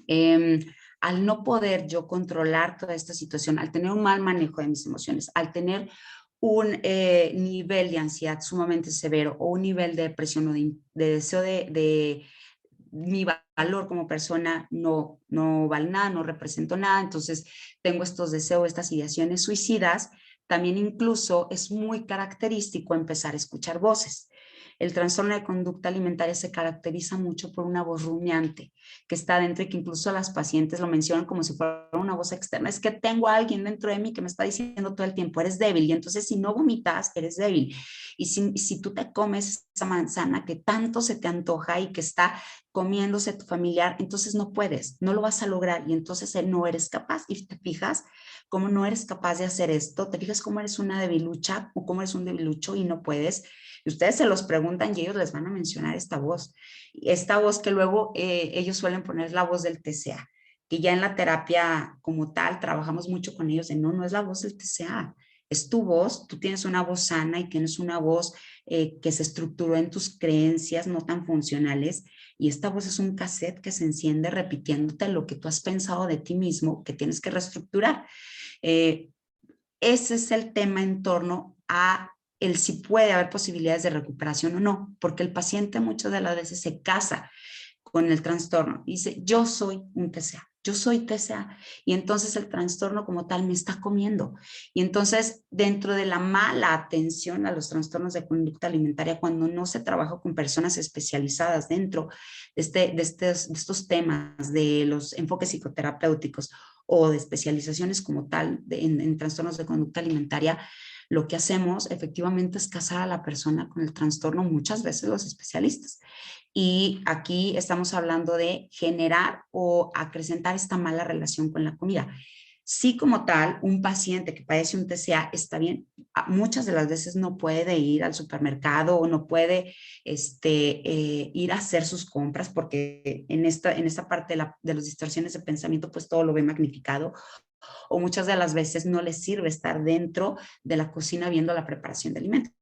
Al no poder yo controlar toda esta situación, al tener un mal manejo de mis emociones, al tener un nivel de ansiedad sumamente severo o un nivel de depresión o de deseo de mi valor como persona no vale nada, no represento nada, entonces tengo estos deseos, estas ideaciones suicidas, también incluso es muy característico empezar a escuchar voces. El trastorno de conducta alimentaria se caracteriza mucho por una voz rumiante que está dentro y que incluso las pacientes lo mencionan como si fuera una voz externa. Es que tengo a alguien dentro de mí que me está diciendo todo el tiempo, eres débil. Y entonces si no vomitas, eres débil. Y si tú te comes esa manzana que tanto se te antoja y que está comiéndose tu familiar, entonces no puedes, no lo vas a lograr y entonces no eres capaz. Y te fijas cómo no eres capaz de hacer esto, te fijas cómo eres una debilucha o cómo eres un debilucho y no puedes. Y ustedes se los preguntan y ellos les van a mencionar esta voz que luego ellos suelen poner la voz del TCA, que ya en la terapia como tal trabajamos mucho con ellos de no es la voz del TCA, es tu voz, tú tienes una voz sana y tienes una voz que se estructuró en tus creencias no tan funcionales y esta voz es un cassette que se enciende repitiéndote lo que tú has pensado de ti mismo que tienes que reestructurar. Eh, Ese es el tema en torno a el si puede haber posibilidades de recuperación o no, porque el paciente muchas de las veces se casa con el trastorno y dice, yo soy un TCA, yo soy TCA, y entonces el trastorno como tal me está comiendo. Y entonces, dentro de la mala atención a los trastornos de conducta alimentaria, cuando no se trabaja con personas especializadas dentro de estos temas, de los enfoques psicoterapéuticos o de especializaciones como tal en trastornos de conducta alimentaria, lo que hacemos efectivamente es casar a la persona con el trastorno, muchas veces los especialistas. Y aquí estamos hablando de generar o acrecentar esta mala relación con la comida. Sí, como tal, un paciente que padece un TCA está bien, muchas de las veces no puede ir al supermercado o no puede ir a hacer sus compras porque en esta parte de las distorsiones de pensamiento pues todo lo ve magnificado o muchas de las veces no les sirve estar dentro de la cocina viendo la preparación de alimentos.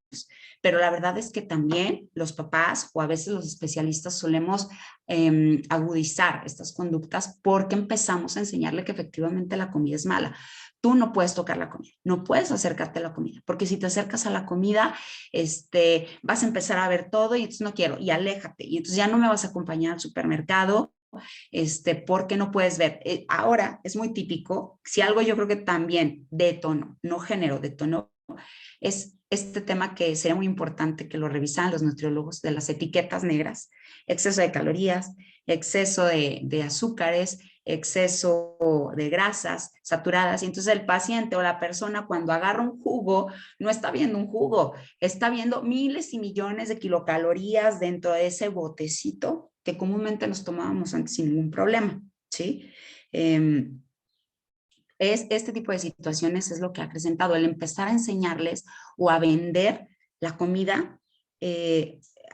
Pero la verdad es que también los papás o a veces los especialistas solemos agudizar estas conductas porque empezamos a enseñarle que efectivamente la comida es mala. Tú no puedes tocar la comida, no puedes acercarte a la comida, porque si te acercas a la comida, vas a empezar a ver todo y entonces no quiero, y aléjate, y entonces ya no me vas a acompañar al supermercado, porque no puedes ver. Ahora es muy típico, si algo yo creo que también detonó, no generó, detonó, es este tema que sería muy importante que lo revisaran los nutriólogos de las etiquetas negras, exceso de calorías, exceso de azúcares, exceso de grasas saturadas. Y entonces el paciente o la persona cuando agarra un jugo, no está viendo un jugo, está viendo miles y millones de kilocalorías dentro de ese botecito que comúnmente nos tomábamos antes sin ningún problema, ¿sí? Este tipo de situaciones es lo que ha acrecentado el empezar a enseñarles o a vender la comida.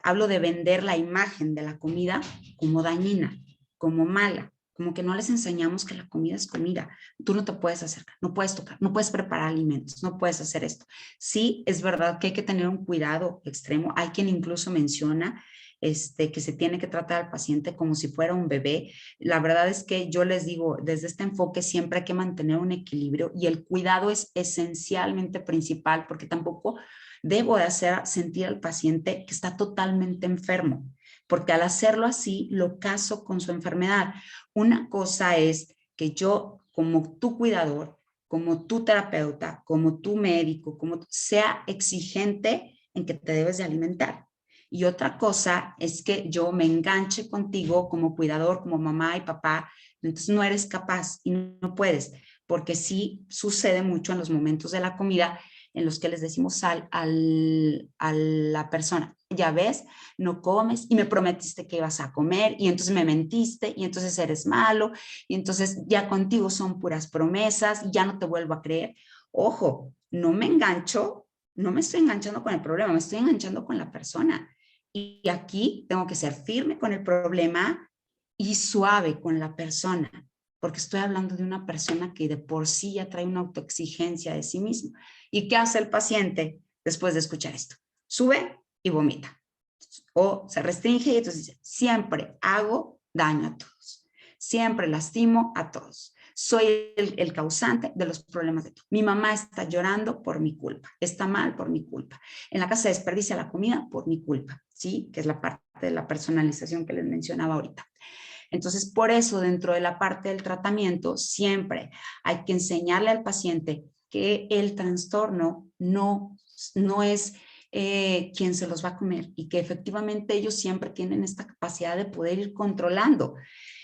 Hablo de vender la imagen de la comida como dañina, como mala, como que no les enseñamos que la comida es comida. Tú no te puedes acercar, no puedes tocar, no puedes preparar alimentos, no puedes hacer esto. Sí, es verdad que hay que tener un cuidado extremo. Hay quien incluso menciona que se tiene que tratar al paciente como si fuera un bebé. La verdad es que yo les digo, desde este enfoque siempre hay que mantener un equilibrio y el cuidado es esencialmente principal, porque tampoco debo de hacer sentir al paciente que está totalmente enfermo, porque al hacerlo así lo caso con su enfermedad. Una cosa es que yo, como tu cuidador, como tu terapeuta, como tu médico, como sea exigente en que te debes de alimentar. Y otra cosa es que yo me enganche contigo como cuidador, como mamá y papá, entonces no eres capaz y no puedes, porque sí sucede mucho en los momentos de la comida en los que les decimos a la persona, ya ves, no comes y me prometiste que ibas a comer y entonces me mentiste y entonces eres malo y entonces ya contigo son puras promesas y ya no te vuelvo a creer. Ojo, no me engancho, no me estoy enganchando con el problema, me estoy enganchando con la persona. Y aquí tengo que ser firme con el problema y suave con la persona, porque estoy hablando de una persona que de por sí ya trae una autoexigencia de sí mismo. ¿Y qué hace el paciente después de escuchar esto? Sube y vomita. O se restringe y entonces dice, siempre hago daño a todos. Siempre lastimo a todos. Soy el causante de los problemas de todos. Mi mamá está llorando por mi culpa. Está mal por mi culpa. En la casa se desperdicia la comida por mi culpa, ¿sí? Que es la parte de la personalización que les mencionaba ahorita. Entonces, por eso, dentro de la parte del tratamiento, siempre hay que enseñarle al paciente que el trastorno no es quien se los va a comer y que efectivamente ellos siempre tienen esta capacidad de poder ir controlando.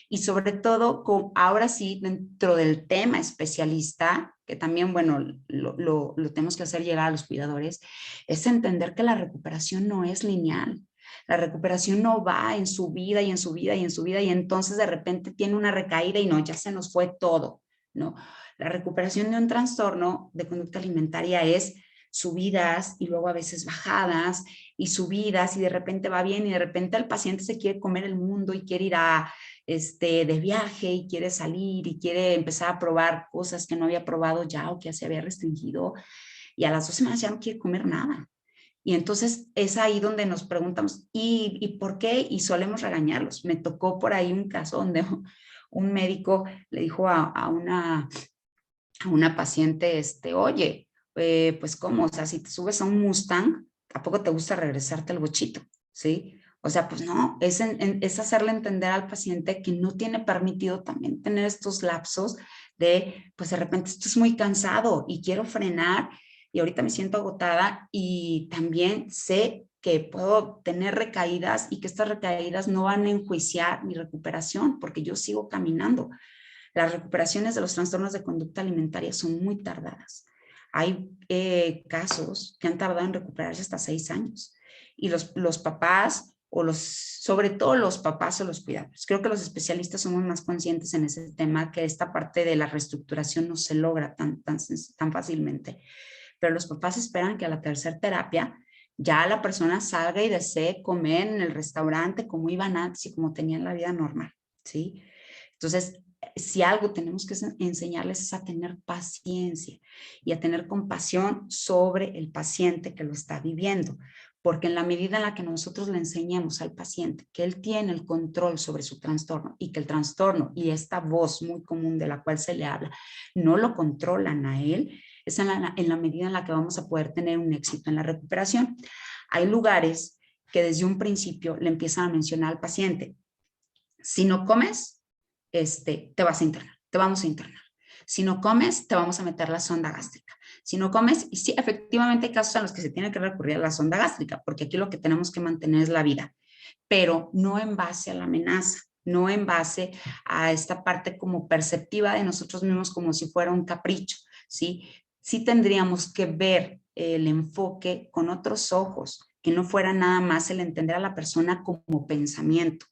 Y sobre todo, ahora sí, dentro del tema especialista, que también, bueno, lo tenemos que hacer llegar a los cuidadores, es entender que la recuperación no es lineal. La recuperación no va en su vida y en su vida y en su vida y entonces de repente tiene una recaída y no, ya se nos fue todo, ¿no? La recuperación de un trastorno de conducta alimentaria es subidas y luego a veces bajadas y subidas y de repente va bien y de repente el paciente se quiere comer el mundo y quiere ir de viaje y quiere salir y quiere empezar a probar cosas que no había probado ya o que se había restringido y a las 2 semanas ya no quiere comer nada. Y entonces es ahí donde nos preguntamos, ¿y por qué? Y solemos regañarlos. Me tocó por ahí un caso donde un médico le dijo a una paciente, oye, pues cómo, o sea, si te subes a un Mustang, tampoco te gusta regresarte al bochito, ¿sí? O sea, pues no, es hacerle entender al paciente que no tiene permitido también tener estos lapsos de, pues de repente esto es muy cansado y quiero frenar y ahorita me siento agotada y también sé que puedo tener recaídas y que estas recaídas no van a enjuiciar mi recuperación porque yo sigo caminando. Las recuperaciones de los trastornos de conducta alimentaria son muy tardadas. Hay casos que han tardado en recuperarse hasta 6 años. Y los papás, sobre todo los papás o los cuidadores, creo que los especialistas somos más conscientes en ese tema, que esta parte de la reestructuración no se logra tan fácilmente. Pero los papás esperan que a la tercera terapia ya la persona salga y desee comer en el restaurante como iban antes y como tenían la vida normal, ¿sí? Entonces, si algo tenemos que enseñarles es a tener paciencia y a tener compasión sobre el paciente que lo está viviendo, porque en la medida en la que nosotros le enseñemos al paciente que él tiene el control sobre su trastorno y que el trastorno y esta voz muy común de la cual se le habla no lo controlan a él, es en la medida en la que vamos a poder tener un éxito en la recuperación. Hay lugares que desde un principio le empiezan a mencionar al paciente, si no comes, te vas a internar, te vamos a internar. Si no comes, te vamos a meter la sonda gástrica. Si no comes, y sí, efectivamente hay casos en los que se tiene que recurrir a la sonda gástrica, porque aquí lo que tenemos que mantener es la vida, pero no en base a la amenaza, no en base a esta parte como perceptiva de nosotros mismos como si fuera un capricho, ¿sí? Sí tendríamos que ver el enfoque con otros ojos, que no fuera nada más el entender a la persona como pensamiento.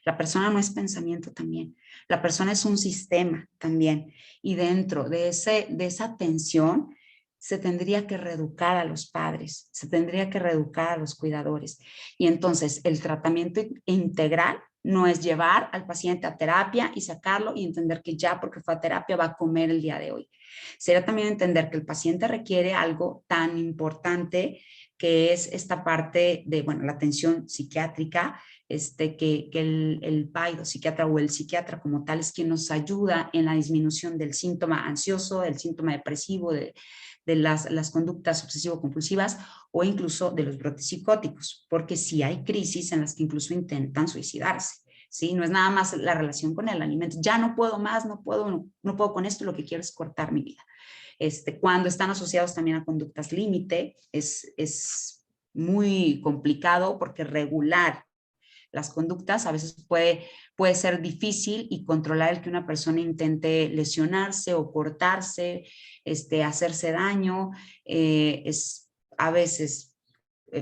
La persona no es pensamiento también, la persona es un sistema también. Y dentro de esa tensión se tendría que reeducar a los padres, se tendría que reeducar a los cuidadores. Y entonces el tratamiento integral No es llevar al paciente a terapia y sacarlo y entender que ya porque fue a terapia va a comer el día de hoy. Será también entender que el paciente requiere algo tan importante que es esta parte de, bueno, la atención psiquiátrica, que el PAIDO psiquiatra o el psiquiatra como tal es quien nos ayuda en la disminución del síntoma ansioso, del síntoma depresivo, de las conductas obsesivo-compulsivas o incluso de los brotes psicóticos, porque sí hay crisis en las que incluso intentan suicidarse. ¿Sí? No es nada más la relación con el alimento. Ya no puedo más, no puedo con esto, lo que quiero es cortar mi vida. Cuando están asociados también a conductas límite, es muy complicado porque regular las conductas a veces puede ser difícil y controlar el que una persona intente lesionarse o cortarse, hacerse daño, es a veces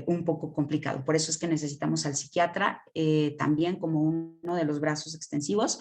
un poco complicado. Por eso es que necesitamos al psiquiatra también como uno de los brazos extensivos.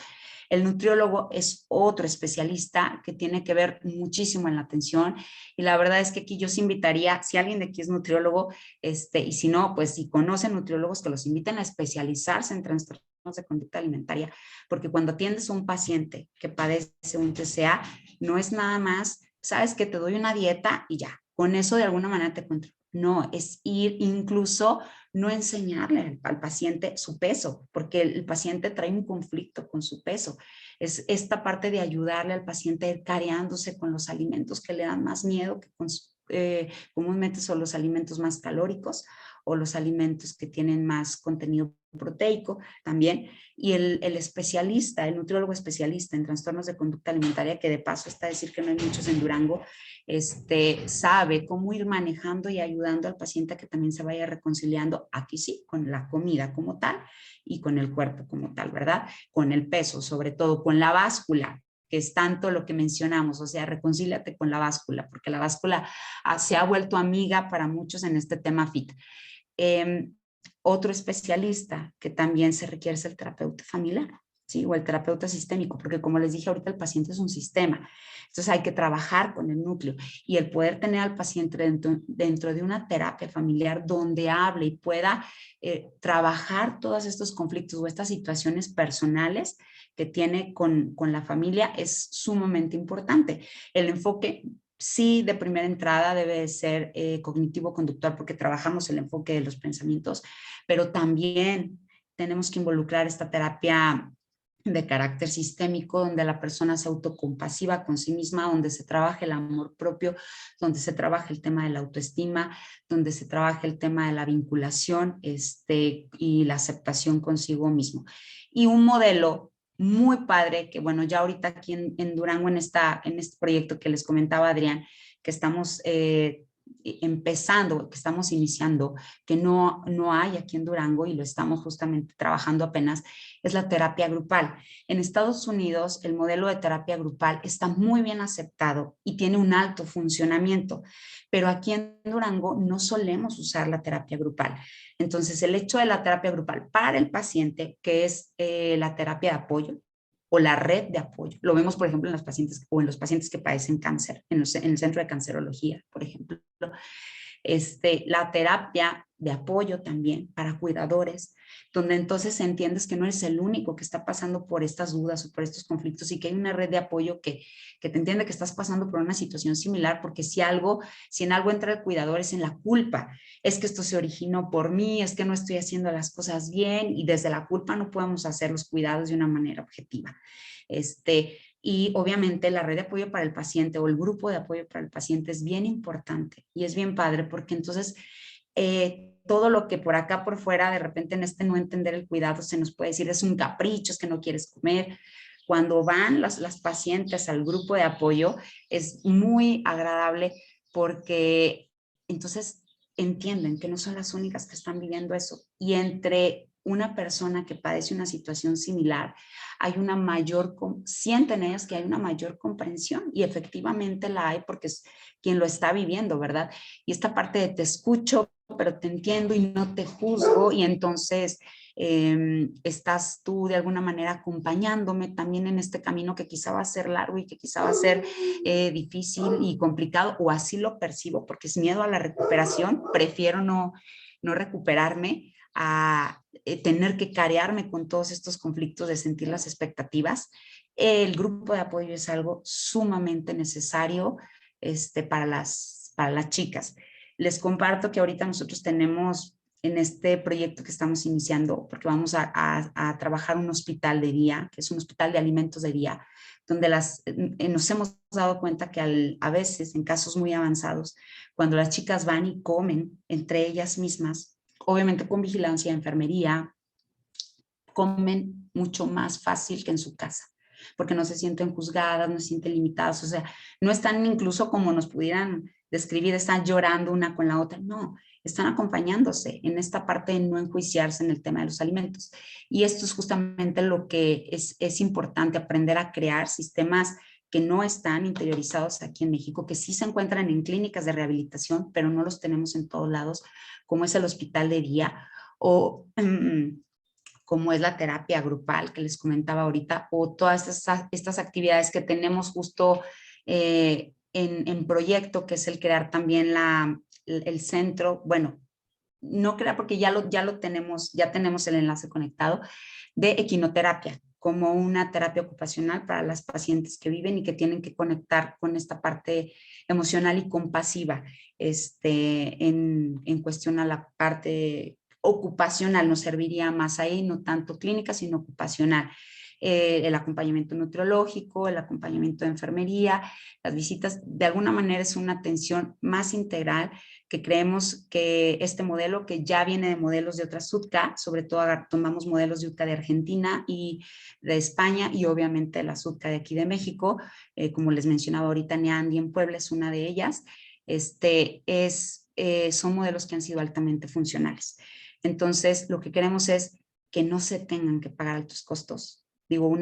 El nutriólogo es otro especialista que tiene que ver muchísimo en la atención y la verdad es que aquí yo os invitaría, si alguien de aquí es nutriólogo, y si no, pues si conocen nutriólogos que los inviten a especializarse en trastornos de conducta alimentaria, porque cuando atiendes a un paciente que padece un TCA, no es nada más, sabes que te doy una dieta y ya, con eso de alguna manera te controlo. No, es ir incluso no enseñarle al paciente su peso, porque el paciente trae un conflicto con su peso. Es esta parte de ayudarle al paciente a ir careándose con los alimentos que le dan más miedo, que comúnmente son los alimentos más calóricos o los alimentos que tienen más contenido proteico también. Y el especialista, el nutriólogo especialista en trastornos de conducta alimentaria, que de paso está a decir que no hay muchos en Durango, sabe cómo ir manejando y ayudando al paciente a que también se vaya reconciliando, aquí sí, con la comida como tal y con el cuerpo como tal, ¿verdad? Con el peso, sobre todo, con la báscula, que es tanto lo que mencionamos, o sea, reconcíliate con la báscula, porque la báscula se ha vuelto amiga para muchos en este tema fit. Eh, Otro especialista que también se requiere es el terapeuta familiar, ¿sí? O el terapeuta sistémico, porque como les dije ahorita, el paciente es un sistema. Entonces hay que trabajar con el núcleo y el poder tener al paciente dentro de una terapia familiar donde hable y pueda trabajar todos estos conflictos o estas situaciones personales que tiene con la familia es sumamente importante. El enfoque sí, de primera entrada debe ser cognitivo-conductual porque trabajamos el enfoque de los pensamientos, pero también tenemos que involucrar esta terapia de carácter sistémico, donde la persona sea autocompasiva con sí misma, donde se trabaje el amor propio, donde se trabaje el tema de la autoestima, donde se trabaje el tema de la vinculación y la aceptación consigo mismo. Y un modelo muy padre, que bueno, ya ahorita aquí en Durango, en este proyecto que les comentaba Adrián, que estamos empezando, que estamos iniciando, que no hay aquí en Durango y lo estamos justamente trabajando apenas, es la terapia grupal. En Estados Unidos, el modelo de terapia grupal está muy bien aceptado y tiene un alto funcionamiento, pero aquí en Durango no solemos usar la terapia grupal. Entonces, el hecho de la terapia grupal para el paciente, que es la terapia de apoyo o la red de apoyo, lo vemos, por ejemplo, en los pacientes o en los pacientes que padecen cáncer, en el centro de cancerología, por ejemplo, la terapia de apoyo también para cuidadores, donde entonces entiendes que no eres el único que está pasando por estas dudas o por estos conflictos y que hay una red de apoyo que te entiende que estás pasando por una situación similar, porque si en algo entra el cuidador es en la culpa, es que esto se originó por mí, es que no estoy haciendo las cosas bien y desde la culpa no podemos hacer los cuidados de una manera objetiva. Y obviamente la red de apoyo para el paciente o el grupo de apoyo para el paciente es bien importante y es bien padre porque entonces todo lo que por acá por fuera de repente en no entender el cuidado se nos puede decir es un capricho, es que no quieres comer. Cuando van las pacientes al grupo de apoyo es muy agradable porque entonces entienden que no son las únicas que están viviendo eso y entre una persona que padece una situación similar hay una sienten ellas que hay una mayor comprensión y efectivamente la hay porque es quien lo está viviendo, ¿verdad? Y esta parte de te escucho, pero te entiendo y no te juzgo y entonces estás tú de alguna manera acompañándome también en este camino que quizá va a ser largo y que quizá va a ser difícil y complicado o así lo percibo porque es miedo a la recuperación, prefiero no recuperarme a tener que carearme con todos estos conflictos de sentir las expectativas. El grupo de apoyo es algo sumamente necesario para las chicas. Les comparto que ahorita nosotros tenemos en este proyecto que estamos iniciando, porque vamos a trabajar un hospital de día, que es un hospital de alimentos de día, donde nos hemos dado cuenta que a veces, en casos muy avanzados, cuando las chicas van y comen entre ellas mismas, obviamente con vigilancia de enfermería, comen mucho más fácil que en su casa, porque no se sienten juzgadas, no se sienten limitadas, o sea, no están incluso como nos pudieran describir, están llorando una con la otra, no, están acompañándose en esta parte de no enjuiciarse en el tema de los alimentos. Y esto es justamente lo que es importante, aprender a crear sistemas que no están interiorizados aquí en México, que sí se encuentran en clínicas de rehabilitación, pero no los tenemos en todos lados, como es el hospital de día o como es la terapia grupal que les comentaba ahorita, o todas estas actividades que tenemos justo en proyecto, que es el crear también el centro, bueno, no crear porque ya lo tenemos, ya tenemos el enlace conectado, de equinoterapia, como una terapia ocupacional para las pacientes que viven y que tienen que conectar con esta parte emocional y compasiva, en cuestión a la parte ocupacional, nos serviría más ahí, no tanto clínica, sino ocupacional. El acompañamiento nutriológico, el acompañamiento de enfermería, las visitas, de alguna manera es una atención más integral que creemos que este modelo, que ya viene de modelos de otras SUDCA, sobre todo tomamos modelos de UTCA de Argentina y de España y obviamente la SUDCA de aquí de México, como les mencionaba ahorita, Neandi en Puebla es una de ellas, son modelos que han sido altamente funcionales. Entonces, lo que queremos es que no se tengan que pagar altos costos. Digo,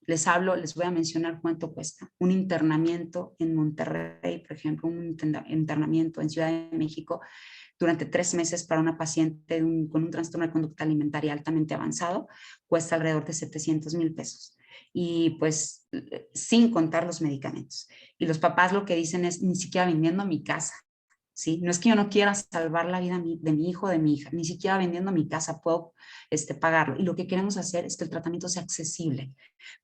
les voy a mencionar cuánto cuesta. Un internamiento en Monterrey, por ejemplo, un internamiento en Ciudad de México durante 3 meses para una paciente con un trastorno de conducta alimentaria altamente avanzado, cuesta alrededor de 700,000 pesos. Y pues, sin contar los medicamentos. Y los papás lo que dicen es, ni siquiera vendiendo mi casa. ¿Sí? No es que yo no quiera salvar la vida de mi hijo o de mi hija, ni siquiera vendiendo mi casa puedo pagarlo. Y lo que queremos hacer es que el tratamiento sea accesible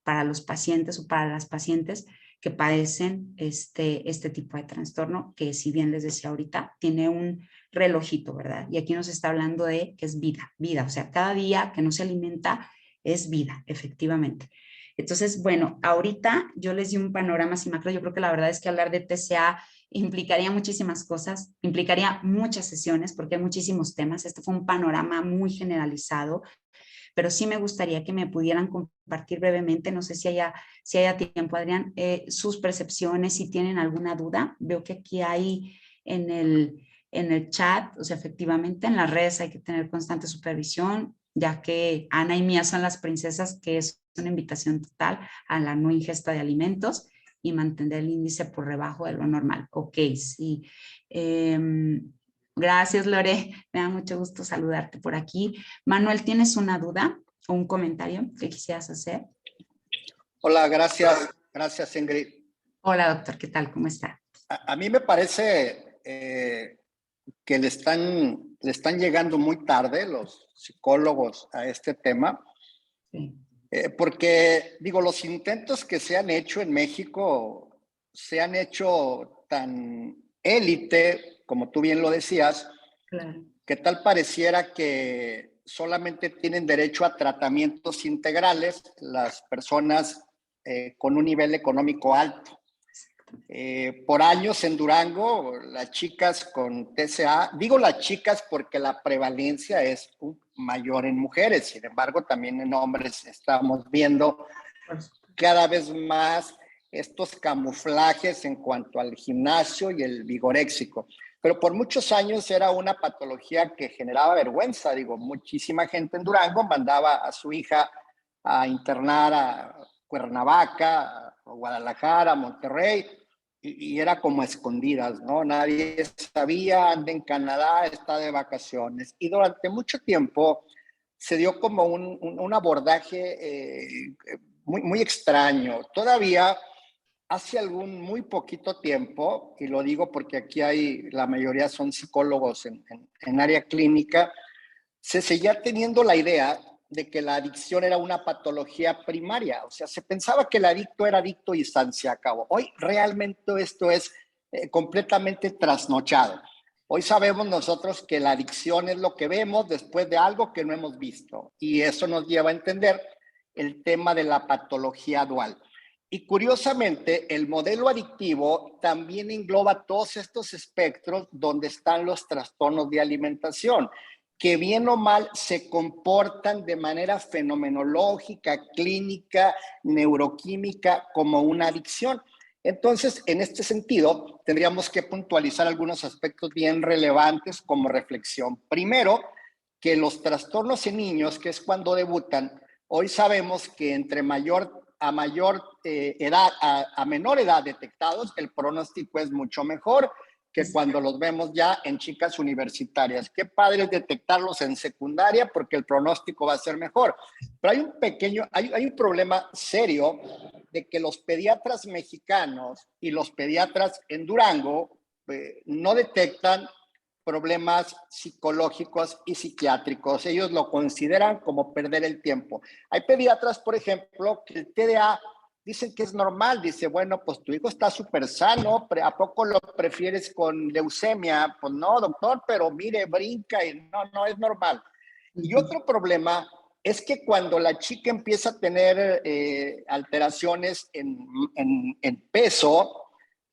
para los pacientes o para las pacientes que padecen este tipo de trastorno, que si bien les decía ahorita, tiene un relojito, ¿verdad? Y aquí nos está hablando de que es vida, o sea, cada día que no se alimenta es vida, efectivamente. Entonces, bueno, ahorita yo les di un panorama así macro, yo creo que la verdad es que hablar de TCA implicaría muchísimas cosas, implicaría muchas sesiones porque hay muchísimos temas. Este fue un panorama muy generalizado, pero sí me gustaría que me pudieran compartir brevemente, no sé si haya tiempo, Adrián, sus percepciones, si tienen alguna duda. Veo que aquí hay en el chat, o sea, efectivamente en las redes hay que tener constante supervisión, ya que Ana y Mía son las princesas, que es una invitación total a la no ingesta de alimentos y mantener el índice por debajo de lo normal. Ok, sí. Gracias, Lore. Me da mucho gusto saludarte por aquí. Manuel, ¿tienes una duda o un comentario que quisieras hacer? Hola, gracias. Gracias, Ingrid. Hola, doctor. ¿Qué tal? ¿Cómo está? A mí me parece que le están llegando muy tarde los psicólogos a este tema, Sí. porque, digo, los intentos que se han hecho en México se han hecho tan élite, como tú bien lo decías, Claro. que tal pareciera que solamente tienen derecho a tratamientos integrales las personas con un nivel económico alto. Por años en Durango, las chicas con TCA, digo las chicas porque la prevalencia es mayor en mujeres, sin embargo también en hombres estamos viendo cada vez más estos camuflajes en cuanto al gimnasio y el vigoréxico. Pero por muchos años era una patología que generaba vergüenza. Digo, muchísima gente en Durango mandaba a su hija a internar a Cuernavaca, a Guadalajara, a Monterrey, y era como a escondidas, ¿no? Nadie sabía, anda en Canadá, está de vacaciones. Y durante mucho tiempo se dio como un abordaje muy extraño. Todavía hace muy poquito tiempo, y lo digo porque aquí la mayoría son psicólogos en área clínica, se seguía teniendo la idea de que la adicción era una patología primaria. O sea, se pensaba que el adicto era adicto y se acabó. Hoy realmente esto es completamente trasnochado. Hoy sabemos nosotros que la adicción es lo que vemos después de algo que no hemos visto. Y eso nos lleva a entender el tema de la patología dual. Y curiosamente, el modelo adictivo también engloba todos estos espectros donde están los trastornos de alimentación, que bien o mal se comportan de manera fenomenológica, clínica, neuroquímica, como una adicción. Entonces, en este sentido, tendríamos que puntualizar algunos aspectos bien relevantes como reflexión. Primero, que los trastornos en niños, que es cuando debutan, hoy sabemos que entre mayor edad, a menor edad detectados, el pronóstico es mucho mejor que cuando los vemos ya en chicas universitarias. Qué padre es detectarlos en secundaria porque el pronóstico va a ser mejor. Pero hay un problema serio de que los pediatras mexicanos y los pediatras en Durango no detectan problemas psicológicos y psiquiátricos. Ellos lo consideran como perder el tiempo. Hay pediatras, por ejemplo, que el TDA dicen que es normal. Dice, bueno, pues tu hijo está súper sano, ¿a poco lo prefieres con leucemia? Pues no, doctor, pero mire, brinca y no es normal. Y otro problema es que cuando la chica empieza a tener alteraciones en peso,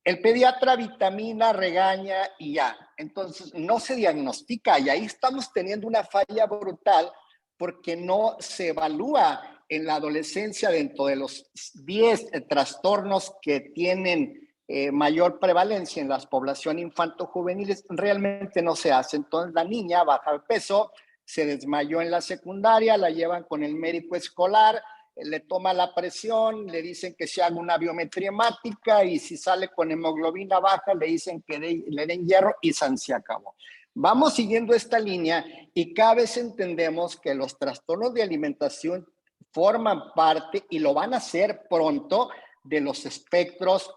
el pediatra vitamina, regaña y ya. Entonces no se diagnostica y ahí estamos teniendo una falla brutal porque no se evalúa en la adolescencia dentro de los 10 trastornos que tienen mayor prevalencia en las poblaciones infanto-juveniles, realmente no se hace. Entonces la niña baja de peso, se desmayó en la secundaria, la llevan con el médico escolar, le toma la presión, le dicen que se haga una biometría hemática y si sale con hemoglobina baja le dicen que le den hierro y se acabó. Vamos siguiendo esta línea y cada vez entendemos que los trastornos de alimentación forman parte y lo van a hacer pronto de los espectros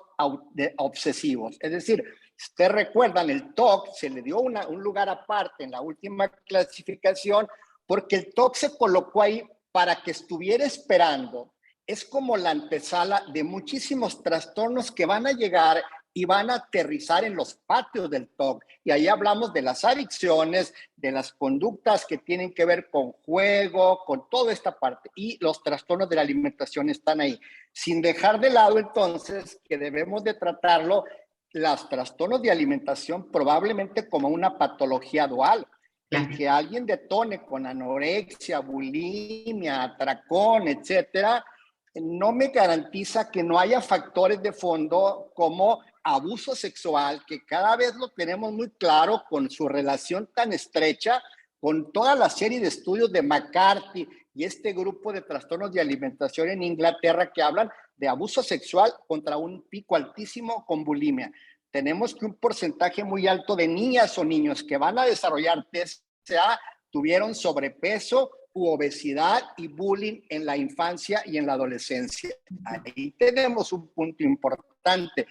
obsesivos. Es decir, si ustedes recuerdan, el TOC se le dio un lugar aparte en la última clasificación porque el TOC se colocó ahí para que estuviera esperando. Es como la antesala de muchísimos trastornos que van a llegar y van a aterrizar en los patios del TOC. Y ahí hablamos de las adicciones, de las conductas que tienen que ver con juego, con toda esta parte. Y los trastornos de la alimentación están ahí. Sin dejar de lado entonces que debemos de tratarlo, los trastornos de alimentación probablemente como una patología dual. El que alguien detone con anorexia, bulimia, atracón, etcétera, no me garantiza que no haya factores de fondo como abuso sexual, que cada vez lo tenemos muy claro con su relación tan estrecha con toda la serie de estudios de McCarthy y este grupo de trastornos de alimentación en Inglaterra que hablan de abuso sexual contra un pico altísimo con bulimia. Tenemos que un porcentaje muy alto de niñas o niños que van a desarrollar TCA tuvieron sobrepeso u obesidad y bullying en la infancia y en la adolescencia. Ahí tenemos un punto importante.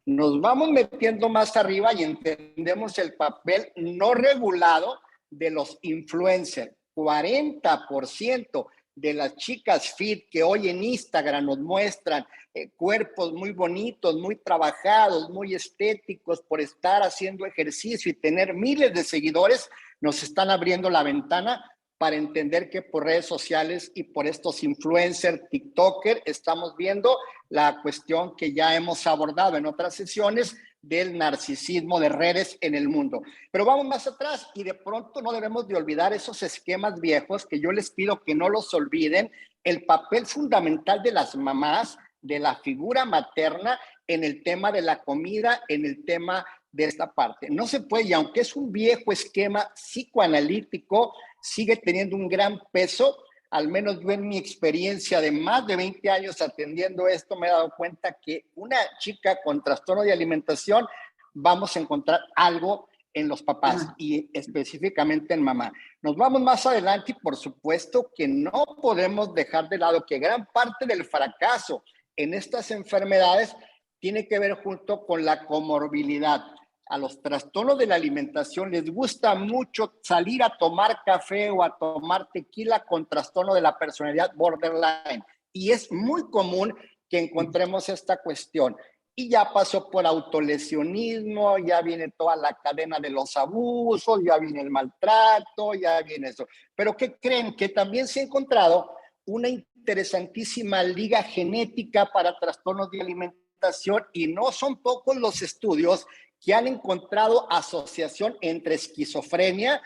Nos vamos metiendo más arriba y entendemos el papel no regulado de los influencers. 40% de las chicas fit que hoy en Instagram nos muestran cuerpos muy bonitos, muy trabajados, muy estéticos por estar haciendo ejercicio y tener miles de seguidores, nos están abriendo la ventana para entender que por redes sociales y por estos influencers, TikTokers, estamos viendo la cuestión que ya hemos abordado en otras sesiones del narcisismo de redes en el mundo. Pero vamos más atrás y de pronto no debemos de olvidar esos esquemas viejos que yo les pido que no los olviden, el papel fundamental de las mamás, de la figura materna en el tema de la comida, en el tema de esta parte. No se puede, y aunque es un viejo esquema psicoanalítico, sigue teniendo un gran peso. Al menos yo en mi experiencia de más de 20 años atendiendo esto me he dado cuenta que una chica con trastorno de alimentación vamos a encontrar algo en los papás y específicamente en mamá. Nos vamos más adelante y por supuesto que no podemos dejar de lado que gran parte del fracaso en estas enfermedades tiene que ver junto con la comorbilidad. a los trastornos de la alimentación les gusta mucho salir a tomar café o a tomar tequila con trastorno de la personalidad borderline. Y es muy común que encontremos esta cuestión. Y ya pasó por autolesionismo, ya viene toda la cadena de los abusos, ya viene el maltrato, ya viene eso. Pero ¿qué creen? Que también se ha encontrado una interesantísima liga genética para trastornos de alimentación y no son pocos los estudios que han encontrado asociación entre esquizofrenia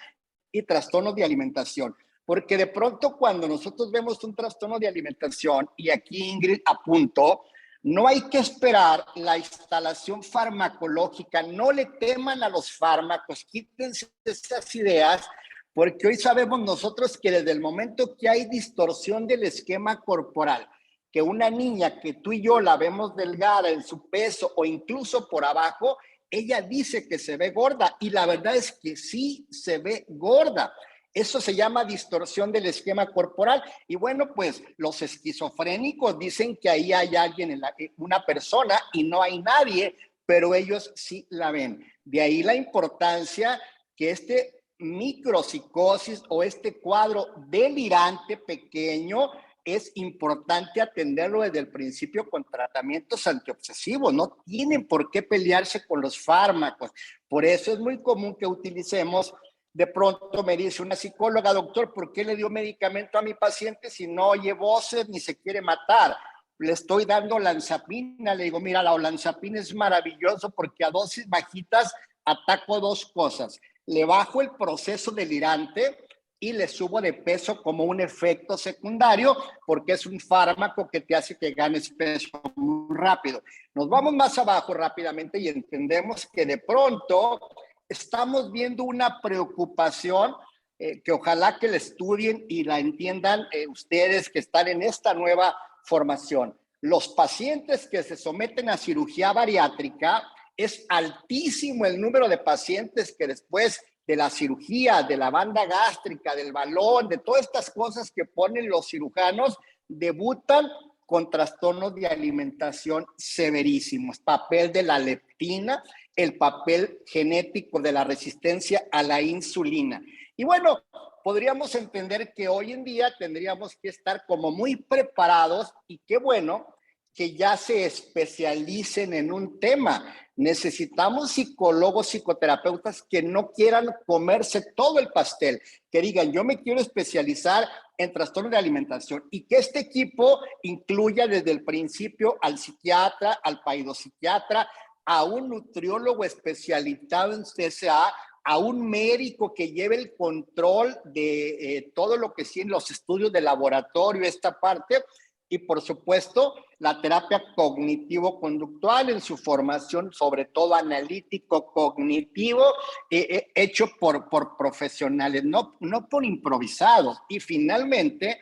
y trastornos de alimentación. Porque de pronto cuando nosotros vemos un trastorno de alimentación, y aquí Ingrid apuntó, no hay que esperar la instalación farmacológica, no le teman a los fármacos, quítense esas ideas, porque hoy sabemos nosotros que desde el momento que hay distorsión del esquema corporal, que una niña que tú y yo la vemos delgada en su peso o incluso por abajo, ella dice que se ve gorda y la verdad es que sí se ve gorda. Eso se llama distorsión del esquema corporal. Y bueno, pues los esquizofrénicos dicen que ahí hay alguien, una persona, y no hay nadie, pero ellos sí la ven. De ahí la importancia que este micropsicosis o este cuadro delirante pequeño es importante atenderlo desde el principio con tratamientos antiobsesivos. No tienen por qué pelearse con los fármacos. Por eso es muy común que utilicemos. De pronto me dice una psicóloga, doctor, ¿por qué le dio medicamento a mi paciente si no oye voces ni se quiere matar? Le estoy dando olanzapina. Le digo, mira, la olanzapina es maravilloso porque a dosis bajitas ataco dos cosas. Le bajo el proceso delirante y le subo de peso como un efecto secundario porque es un fármaco que te hace que ganes peso muy rápido. Nos vamos más abajo rápidamente y entendemos que de pronto estamos viendo una preocupación que ojalá que la estudien y la entiendan ustedes que están en esta nueva formación. Los pacientes que se someten a cirugía bariátrica, es altísimo el número de pacientes que después de la cirugía, de la banda gástrica, del balón, de todas estas cosas que ponen los cirujanos, debutan con trastornos de alimentación severísimos. Papel de la leptina, el papel genético de la resistencia a la insulina. Y bueno, podríamos entender que hoy en día tendríamos que estar como muy preparados y qué bueno que ya se especialicen en un tema. Necesitamos psicólogos, psicoterapeutas que no quieran comerse todo el pastel, que digan, yo me quiero especializar en trastornos de alimentación y que este equipo incluya desde el principio al psiquiatra, al paidopsiquiatra, a un nutriólogo especializado en CSA, a un médico que lleve el control de todo lo que sí en los estudios de laboratorio, esta parte, y por supuesto la terapia cognitivo-conductual en su formación, sobre todo analítico-cognitivo, hecho por profesionales, no por improvisados. Y finalmente,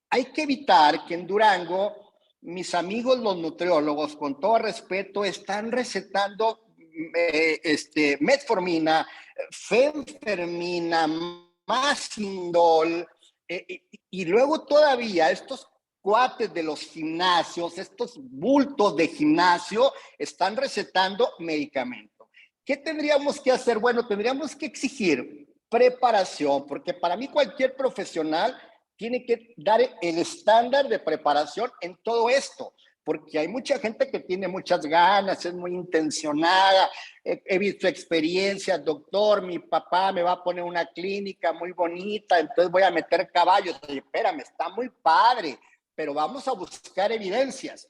hay que evitar que en Durango, mis amigos los nutriólogos, con todo respeto, están recetando metformina, fenfermina, Masindol, y luego todavía estos cuates de los gimnasios, estos bultos de gimnasio, están recetando medicamento. ¿Qué tendríamos que hacer? Bueno, tendríamos que exigir preparación, porque para mí cualquier profesional tiene que dar el estándar de preparación en todo esto, porque hay mucha gente que tiene muchas ganas, es muy intencionada. He visto experiencias, doctor, mi papá me va a poner una clínica muy bonita, entonces voy a meter caballos. Oye, espérame, está muy padre, pero vamos a buscar evidencias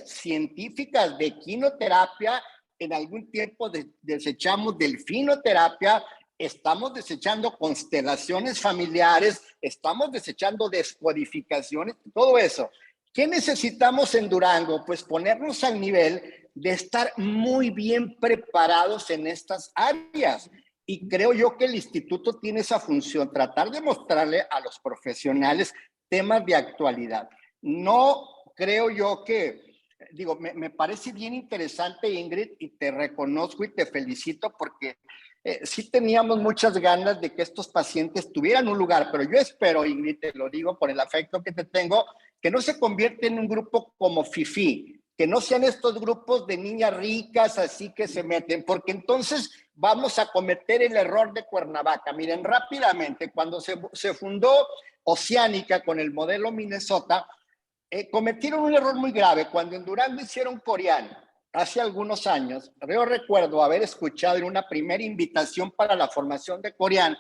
científicas de equinoterapia. En algún tiempo desechamos delfinoterapia, estamos desechando constelaciones familiares, estamos desechando descodificaciones, todo eso. ¿Qué necesitamos en Durango? Pues ponernos al nivel de estar muy bien preparados en estas áreas. Y creo yo que el instituto tiene esa función, tratar de mostrarle a los profesionales temas de actualidad. No creo yo que, digo, me parece bien interesante, Ingrid, y te reconozco y te felicito porque sí teníamos muchas ganas de que estos pacientes tuvieran un lugar, pero yo espero, Ingrid, te lo digo por el afecto que te tengo, que no se convierta en un grupo como FIFI, que no sean estos grupos de niñas ricas así que se meten, porque entonces vamos a cometer el error de Cuernavaca. Miren, rápidamente, cuando se fundó Oceánica con el modelo Minnesota, cometieron un error muy grave. Cuando en Durango hicieron Coreano, hace algunos años, yo recuerdo haber escuchado en una primera invitación para la formación de Coreano,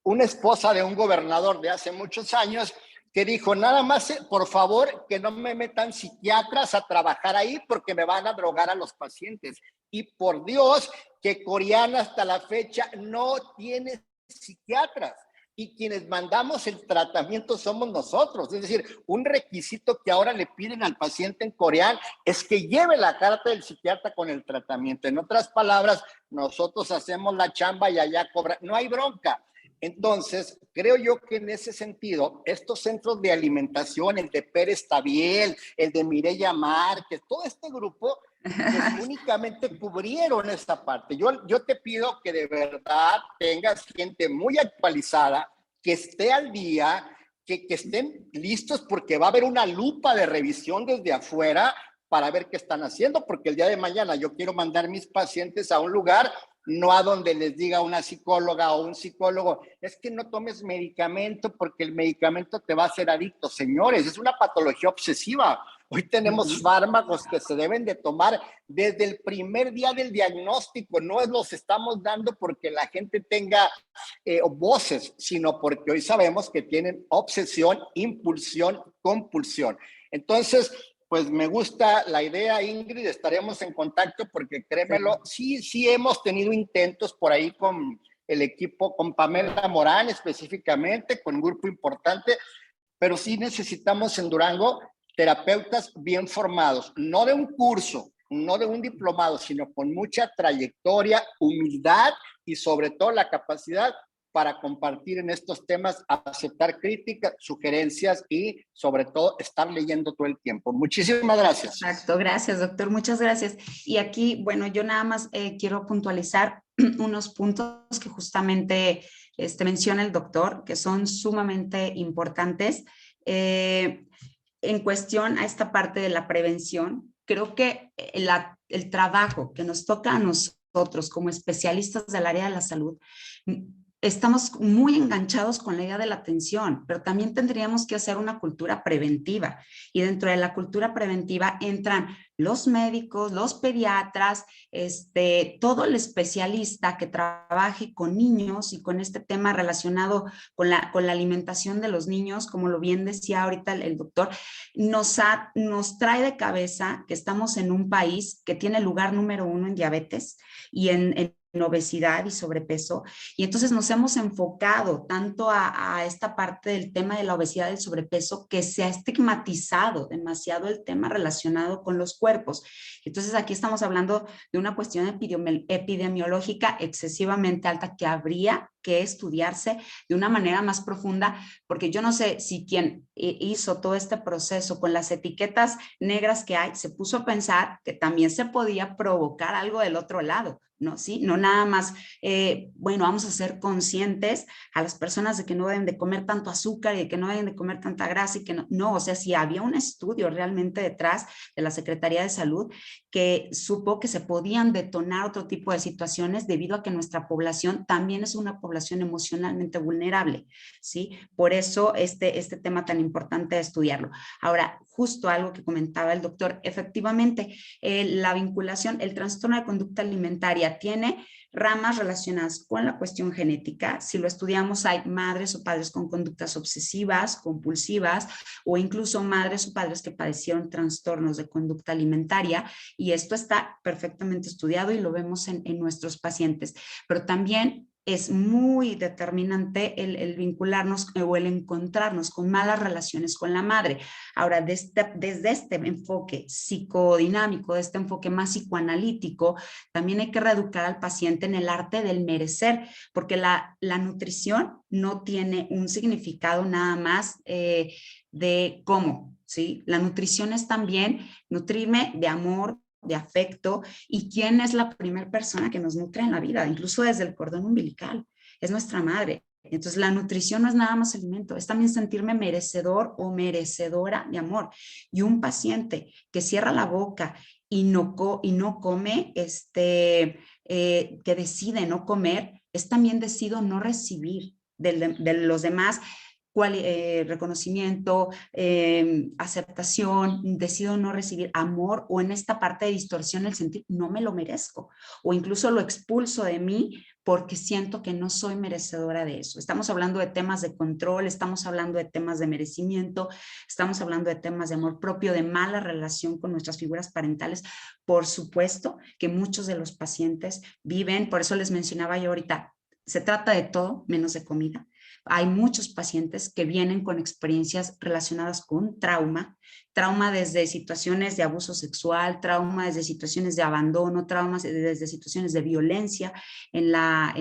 una esposa de un gobernador de hace muchos años que dijo, nada más, por favor, que no me metan psiquiatras a trabajar ahí porque me van a drogar a los pacientes. Y por Dios, que Coreana hasta la fecha no tiene psiquiatras. Y quienes mandamos el tratamiento somos nosotros. Es decir, un requisito que ahora le piden al paciente en Coreano es que lleve la carta del psiquiatra con el tratamiento. En otras palabras, nosotros hacemos la chamba y allá cobra. No hay bronca. Entonces, creo yo que en ese sentido, estos centros de alimentación, el de Pérez Tabiel, el de Mireya Márquez, todo este grupo, pues únicamente cubrieron esta parte. Yo te pido que de verdad tengas gente muy actualizada, que esté al día, que estén listos porque va a haber una lupa de revisión desde afuera para ver qué están haciendo, porque el día de mañana yo quiero mandar mis pacientes a un lugar, no a donde les diga una psicóloga o un psicólogo, es que no tomes medicamento porque el medicamento te va a hacer adicto. Señores, es una patología obsesiva. Hoy tenemos fármacos que se deben de tomar desde el primer día del diagnóstico. No los estamos dando porque la gente tenga voces, sino porque hoy sabemos que tienen obsesión, impulsión, compulsión. Entonces, pues me gusta la idea, Ingrid, estaremos en contacto porque créemelo, sí hemos tenido intentos por ahí con el equipo, con Pamela Morán específicamente, con un grupo importante, pero sí necesitamos en Durango terapeutas bien formados, no de un curso, no de un diplomado, sino con mucha trayectoria, humildad y sobre todo la capacidad para compartir en estos temas, aceptar críticas, sugerencias y sobre todo estar leyendo todo el tiempo. Muchísimas gracias. Exacto, gracias, doctor, muchas gracias. Y aquí, bueno, yo nada más quiero puntualizar unos puntos que justamente menciona el doctor, que son sumamente importantes. En cuestión a esta parte de la prevención, creo que el trabajo que nos toca a nosotros como especialistas del área de la salud, estamos muy enganchados con la idea de la atención, pero también tendríamos que hacer una cultura preventiva. Y dentro de la cultura preventiva entran los médicos, los pediatras, todo el especialista que trabaje con niños y con este tema relacionado con la alimentación de los niños, como lo bien decía ahorita el doctor, nos trae de cabeza que estamos en un país que tiene lugar número 1 en diabetes y en obesidad y sobrepeso, y entonces nos hemos enfocado tanto a esta parte del tema de la obesidad y el sobrepeso que se ha estigmatizado demasiado el tema relacionado con los cuerpos. Entonces aquí estamos hablando de una cuestión epidemiológica excesivamente alta que habría que estudiarse de una manera más profunda, porque yo no sé si quien hizo todo este proceso con las etiquetas negras que hay, se puso a pensar que también se podía provocar algo del otro lado, ¿no? ¿Sí? No nada más, bueno, vamos a ser conscientes a las personas de que no deben de comer tanto azúcar y de que no deben de comer tanta grasa y que no, o sea, si había un estudio realmente detrás de la Secretaría de Salud que supo que se podían detonar otro tipo de situaciones debido a que nuestra población también es una población emocionalmente vulnerable, ¿sí? Por eso este tema tan importante de estudiarlo. Ahora, justo algo que comentaba el doctor, efectivamente, la vinculación, el trastorno de conducta alimentaria tiene ramas relacionadas con la cuestión genética. Si lo estudiamos, hay madres o padres con conductas obsesivas, compulsivas, o incluso madres o padres que padecieron trastornos de conducta alimentaria, y esto está perfectamente estudiado y lo vemos en nuestros pacientes. Pero también es muy determinante el vincularnos o el encontrarnos con malas relaciones con la madre. Ahora, desde este enfoque psicodinámico, de este enfoque más psicoanalítico, también hay que reeducar al paciente en el arte del merecer, porque la nutrición no tiene un significado nada más de cómo, ¿sí? La nutrición es también nutrirme de amor, de afecto, y quién es la primera persona que nos nutre en la vida, incluso desde el cordón umbilical, es nuestra madre. Entonces la nutrición no es nada más alimento, es también sentirme merecedor o merecedora de amor. Y un paciente que cierra la boca y no come, que decide no comer, es también decido no recibir de los demás reconocimiento, aceptación, decido no recibir amor, o en esta parte de distorsión el sentir no me lo merezco, o incluso lo expulso de mí porque siento que no soy merecedora de eso. Estamos hablando de temas de control, estamos hablando de temas de merecimiento, estamos hablando de temas de amor propio, de mala relación con nuestras figuras parentales. Por supuesto que muchos de los pacientes viven, por eso les mencionaba yo ahorita, se trata de todo menos de comida. Hay muchos pacientes que vienen con experiencias relacionadas con trauma desde situaciones de abuso sexual, trauma desde situaciones de abandono, traumas desde situaciones de violencia en la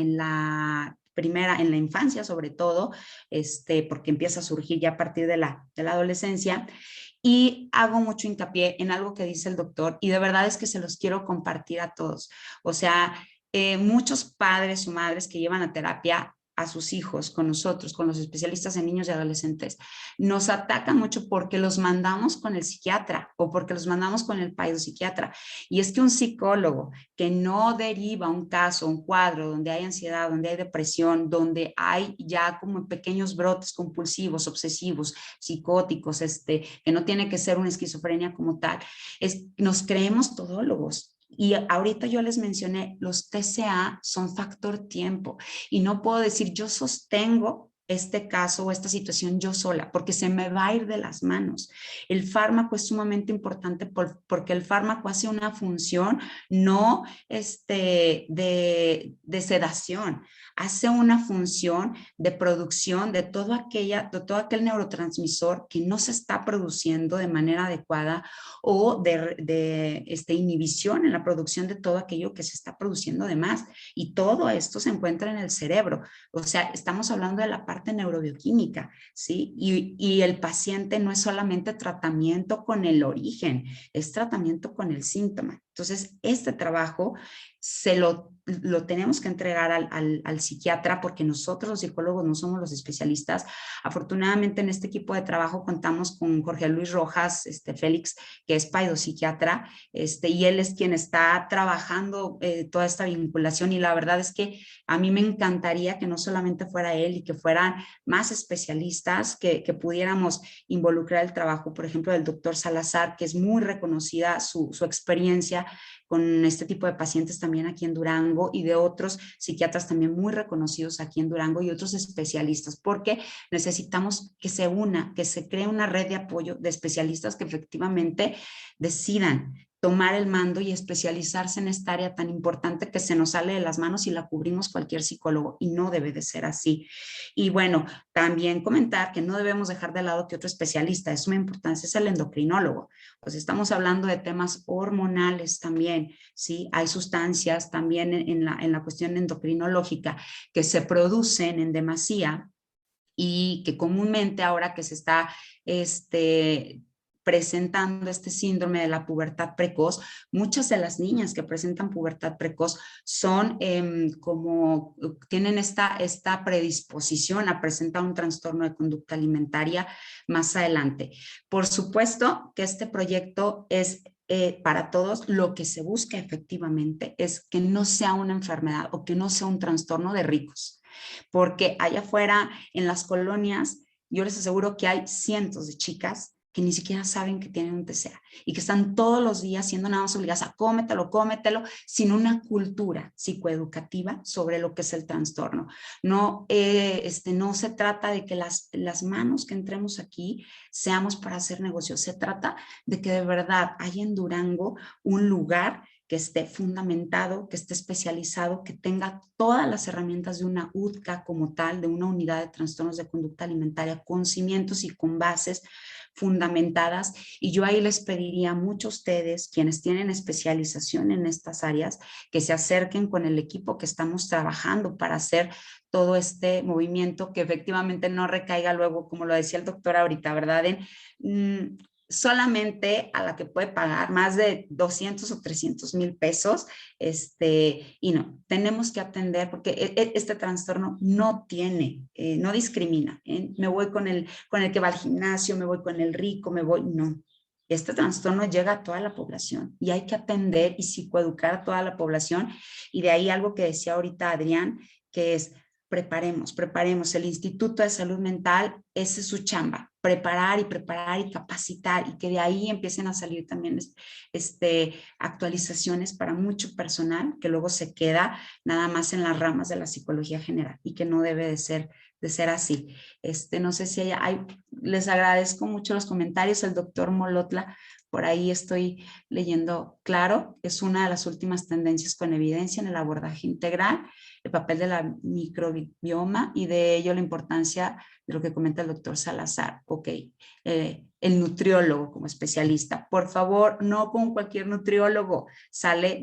infancia sobre todo, porque empieza a surgir ya a partir de la adolescencia. Y hago mucho hincapié en algo que dice el doctor, y de verdad es que se los quiero compartir a todos. O sea, muchos padres o madres que llevan a terapia a sus hijos con nosotros, con los especialistas en niños y adolescentes, nos atacan mucho porque los mandamos con el psiquiatra o porque los mandamos con el psiquiatra. Y es que un psicólogo que no deriva un caso, un cuadro donde hay ansiedad, donde hay depresión, donde hay ya como pequeños brotes compulsivos, obsesivos, psicóticos, que no tiene que ser una esquizofrenia como tal, nos creemos todólogos. Y ahorita yo les mencioné, los TCA son factor tiempo y no puedo decir yo sostengo este caso o esta situación yo sola, porque se me va a ir de las manos. El fármaco es sumamente importante porque el fármaco hace una función no de sedación, hace una función de producción de todo aquel neurotransmisor que no se está produciendo de manera adecuada, o de inhibición en la producción de todo aquello que se está produciendo de más. Y todo esto se encuentra en el cerebro. O sea, estamos hablando de la parte neurobioquímica, ¿sí? Y el paciente no es solamente tratamiento con el origen, es tratamiento con el síntoma. Entonces, este trabajo lo tenemos que entregar al psiquiatra, porque nosotros los psicólogos no somos los especialistas. Afortunadamente en este equipo de trabajo contamos con Jorge Luis Rojas Félix, que es psiquiatra, y él es quien está trabajando toda esta vinculación, y la verdad es que a mí me encantaría que no solamente fuera él y que fueran más especialistas, que pudiéramos involucrar el trabajo, por ejemplo, del doctor Salazar, que es muy reconocida su experiencia con este tipo de pacientes también aquí en Durango, y de otros psiquiatras también muy reconocidos aquí en Durango y otros especialistas, porque necesitamos que se cree una red de apoyo de especialistas que efectivamente decidan tomar el mando y especializarse en esta área tan importante que se nos sale de las manos y la cubrimos cualquier psicólogo, y no debe de ser así. Y bueno, también comentar que no debemos dejar de lado que otro especialista de suma importancia es el endocrinólogo. Pues estamos hablando de temas hormonales también, ¿sí? Hay sustancias también en la cuestión endocrinológica que se producen en demasía, y que comúnmente ahora que se está presentando este síndrome de la pubertad precoz, muchas de las niñas que presentan pubertad precoz son como tienen esta predisposición a presentar un trastorno de conducta alimentaria más adelante. Por supuesto que este proyecto es para todos. Lo que se busca efectivamente es que no sea una enfermedad o que no sea un trastorno de ricos, porque allá afuera en las colonias yo les aseguro que hay cientos de chicas que ni siquiera saben que tienen un TCA y que están todos los días siendo nada más obligadas a cómetelo, sin una cultura psicoeducativa sobre lo que es el trastorno. No, no se trata de que las manos que entremos aquí seamos para hacer negocios, se trata de que de verdad haya en Durango un lugar que esté fundamentado, que esté especializado, que tenga todas las herramientas de una UTCA como tal, de una unidad de trastornos de conducta alimentaria, con cimientos y con bases fundamentadas. Y yo ahí les pediría mucho a ustedes, quienes tienen especialización en estas áreas, que se acerquen con el equipo que estamos trabajando para hacer todo este movimiento, que efectivamente no recaiga luego, como lo decía el doctor ahorita, ¿verdad? solamente a la que puede pagar más de 200 o 300 mil pesos, y no, tenemos que atender porque este trastorno no tiene, no discrimina, ¿eh? Me voy con el que va al gimnasio, me voy con el rico, no. Este trastorno llega a toda la población y hay que atender y psicoeducar a toda la población, y de ahí algo que decía ahorita Adrián, que es preparemos. El Instituto de Salud Mental, esa es su chamba, preparar y capacitar, y que de ahí empiecen a salir también actualizaciones para mucho personal que luego se queda nada más en las ramas de la psicología general y que no debe de ser así. No sé si les agradezco mucho los comentarios. El doctor Molotla, por ahí estoy leyendo, claro, es una de las últimas tendencias con evidencia en el abordaje integral, el papel de la microbioma y de ello la importancia de lo que comenta el doctor Salazar. Ok, el nutriólogo como especialista. Por favor, no con cualquier nutriólogo.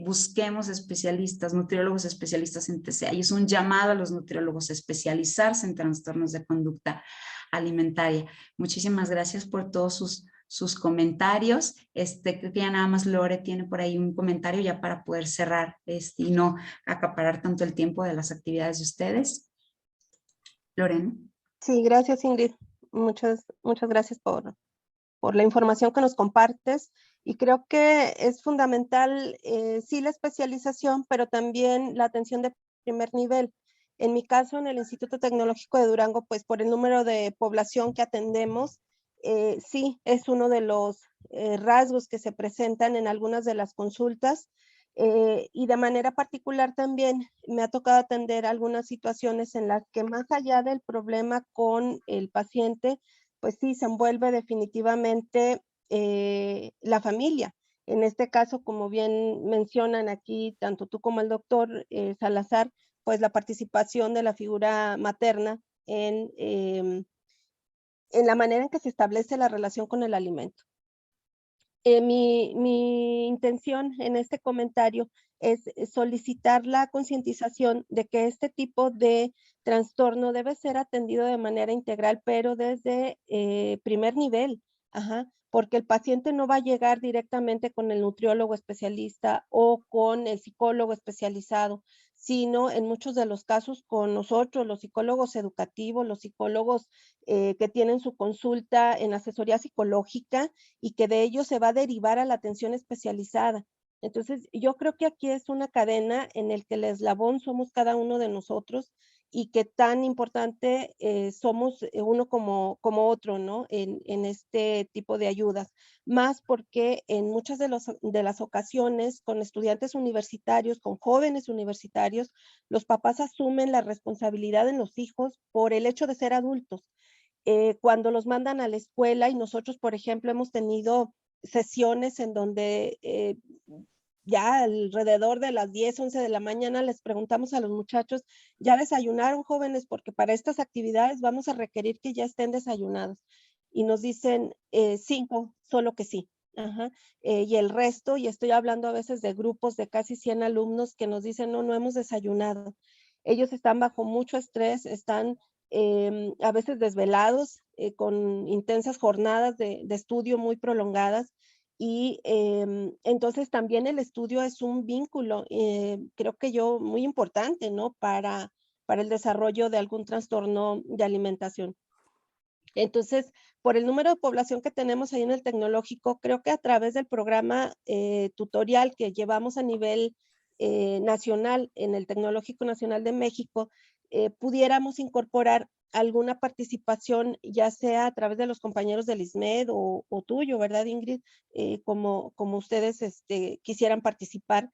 Busquemos especialistas, nutriólogos especialistas en TCA. Y es un llamado a los nutriólogos a especializarse en trastornos de conducta alimentaria. Muchísimas gracias por todos sus comentarios. Creo que ya nada más Lore tiene por ahí un comentario ya para poder cerrar y no acaparar tanto el tiempo de las actividades de ustedes. Lorena. Sí, gracias, Ingrid. Muchas gracias por la información que nos compartes, y creo que es fundamental, sí, la especialización, pero también la atención de primer nivel. En mi caso, en el Instituto Tecnológico de Durango, pues por el número de población que atendemos, sí, es uno de los rasgos que se presentan en algunas de las consultas, y de manera particular también me ha tocado atender algunas situaciones en las que, más allá del problema con el paciente, pues sí, se envuelve definitivamente la familia. En este caso, como bien mencionan aquí, tanto tú como el doctor Salazar, pues la participación de la figura materna en la manera en que se establece la relación con el alimento. Mi intención en este comentario es solicitar la concientización de que este tipo de trastorno debe ser atendido de manera integral, pero desde primer nivel, porque el paciente no va a llegar directamente con el nutriólogo especialista o con el psicólogo especializado, sino en muchos de los casos con nosotros, los psicólogos educativos, los psicólogos que tienen su consulta en asesoría psicológica, y que de ello se va a derivar a la atención especializada. Entonces, yo creo que aquí es una cadena en el que el eslabón somos cada uno de nosotros, y que tan importante somos uno como otro, ¿no? En este tipo de ayudas. Más porque en muchas de las ocasiones, con estudiantes universitarios, con jóvenes universitarios, los papás asumen la responsabilidad en los hijos por el hecho de ser adultos. Cuando los mandan a la escuela, y nosotros, por ejemplo, hemos tenido sesiones en donde ya alrededor de las 10, 11 de la mañana les preguntamos a los muchachos, ¿ya desayunaron, jóvenes? Porque para estas actividades vamos a requerir que ya estén desayunados. Y nos dicen 5, solo que sí. Y el resto, y estoy hablando a veces de grupos de casi 100 alumnos que nos dicen, no hemos desayunado. Ellos están bajo mucho estrés, están a veces desvelados, con intensas jornadas de estudio muy prolongadas, y entonces también el estudio es un vínculo, creo que muy importante, ¿no? Para el desarrollo de algún trastorno de alimentación. Entonces, por el número de población que tenemos ahí en el tecnológico, creo que a través del programa tutorial que llevamos a nivel nacional en el Tecnológico Nacional de México, pudiéramos incorporar alguna participación, ya sea a través de los compañeros del ISMED o tuyo, ¿verdad, Ingrid? Como ustedes quisieran participar,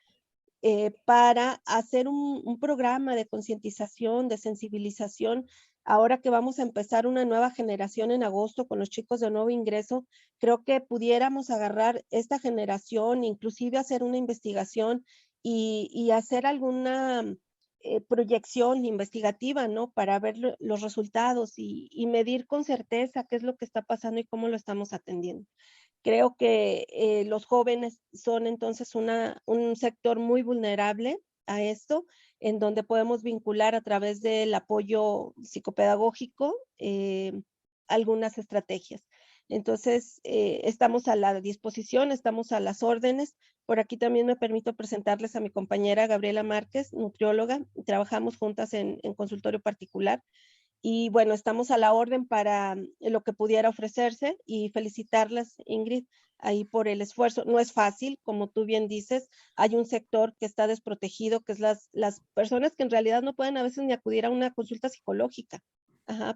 para hacer un programa de concientización, de sensibilización. Ahora que vamos a empezar una nueva generación en agosto con los chicos de nuevo ingreso, creo que pudiéramos agarrar esta generación, inclusive hacer una investigación y hacer alguna proyección investigativa, ¿no? Para ver los resultados y medir con certeza qué es lo que está pasando y cómo lo estamos atendiendo. Creo que los jóvenes son entonces un sector muy vulnerable a esto, en donde podemos vincular a través del apoyo psicopedagógico algunas estrategias. Entonces, estamos a la disposición, estamos a las órdenes. Por aquí también me permito presentarles a mi compañera Gabriela Márquez, nutrióloga. Trabajamos juntas en consultorio particular. Y bueno, estamos a la orden para lo que pudiera ofrecerse y felicitarlas, Ingrid, ahí por el esfuerzo. No es fácil, como tú bien dices, hay un sector que está desprotegido, que es las personas que en realidad no pueden a veces ni acudir a una consulta psicológica,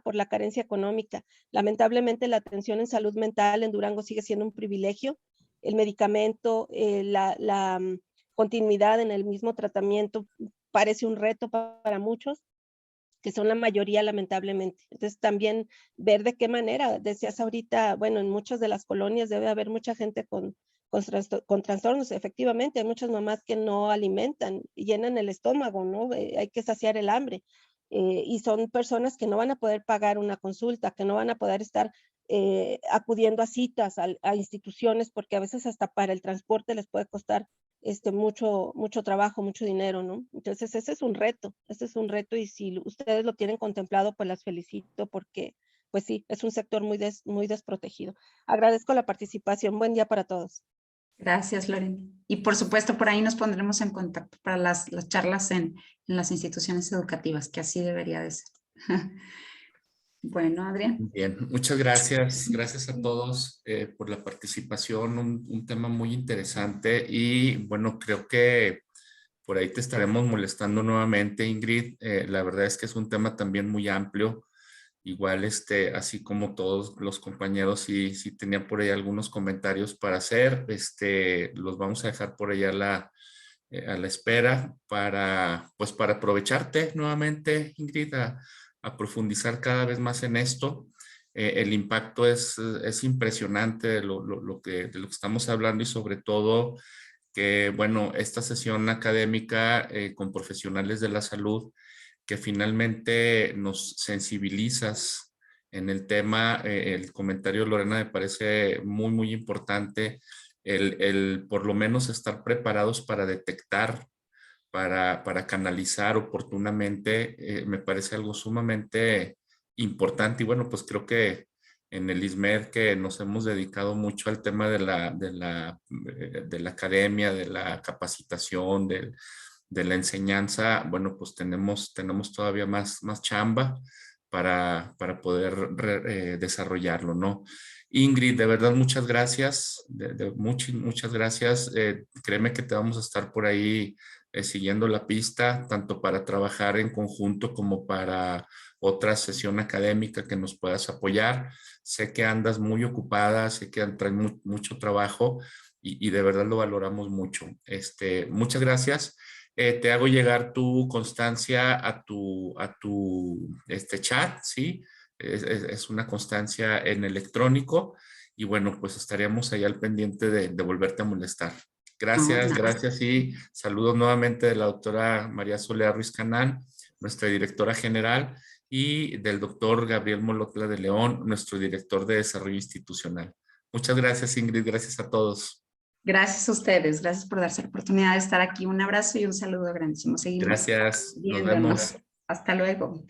por la carencia económica. Lamentablemente la atención en salud mental en Durango sigue siendo un privilegio. El medicamento, la continuidad en el mismo tratamiento parece un reto para muchos, que son la mayoría lamentablemente. Entonces también ver de qué manera, decías ahorita, bueno, en muchas de las colonias debe haber mucha gente con trastornos, efectivamente, hay muchas mamás que no alimentan, llenan el estómago, ¿no? Hay que saciar el hambre. Y son personas que no van a poder pagar una consulta, que no van a poder estar acudiendo a citas, a instituciones, porque a veces hasta para el transporte les puede costar mucho trabajo, mucho dinero, ¿no? Entonces ese es un reto y si ustedes lo tienen contemplado, pues las felicito porque, pues sí, es un sector muy desprotegido. Agradezco la participación. Buen día para todos. Gracias, Lorena. Y por supuesto, por ahí nos pondremos en contacto para las charlas en las instituciones educativas, que así debería de ser. Bueno, Adrián. Bien, muchas gracias. Gracias a todos por la participación. Un tema muy interesante y bueno, creo que por ahí te estaremos molestando nuevamente, Ingrid. La verdad es que es un tema también muy amplio. Igual, así como todos los compañeros, sí tenían por ahí algunos comentarios para hacer. Los vamos a dejar por allá a la espera pues para aprovecharte nuevamente, Ingrid, a profundizar cada vez más en esto. El impacto es impresionante de lo que estamos hablando y sobre todo que, bueno, esta sesión académica con profesionales de la salud que finalmente nos sensibilizas en el tema. El comentario de Lorena me parece muy, muy importante. El por lo menos estar preparados para detectar, para canalizar oportunamente, me parece algo sumamente importante. Y bueno, pues creo que en el ISMED que nos hemos dedicado mucho al tema de la academia, de la capacitación, de la enseñanza, bueno, pues tenemos todavía más chamba para poder desarrollarlo, ¿no? Ingrid, de verdad, muchas gracias, muchas gracias. Créeme que te vamos a estar por ahí siguiendo la pista, tanto para trabajar en conjunto como para otra sesión académica que nos puedas apoyar. Sé que andas muy ocupada, sé que traes mucho trabajo y de verdad lo valoramos mucho. Muchas gracias. Te hago llegar tu constancia a tu chat, ¿sí? Es una constancia en electrónico y bueno, pues estaríamos ahí al pendiente de volverte a molestar. Gracias, gracias y saludos nuevamente de la doctora María Soledad Ruiz Canán, nuestra directora general, y del doctor Gabriel Molotla de León, nuestro director de desarrollo institucional. Muchas gracias, Ingrid, gracias a todos. Gracias a ustedes, gracias por darse la oportunidad de estar aquí. Un abrazo y un saludo grandísimo. Seguimos gracias, viéndonos. Nos vemos. Hasta luego.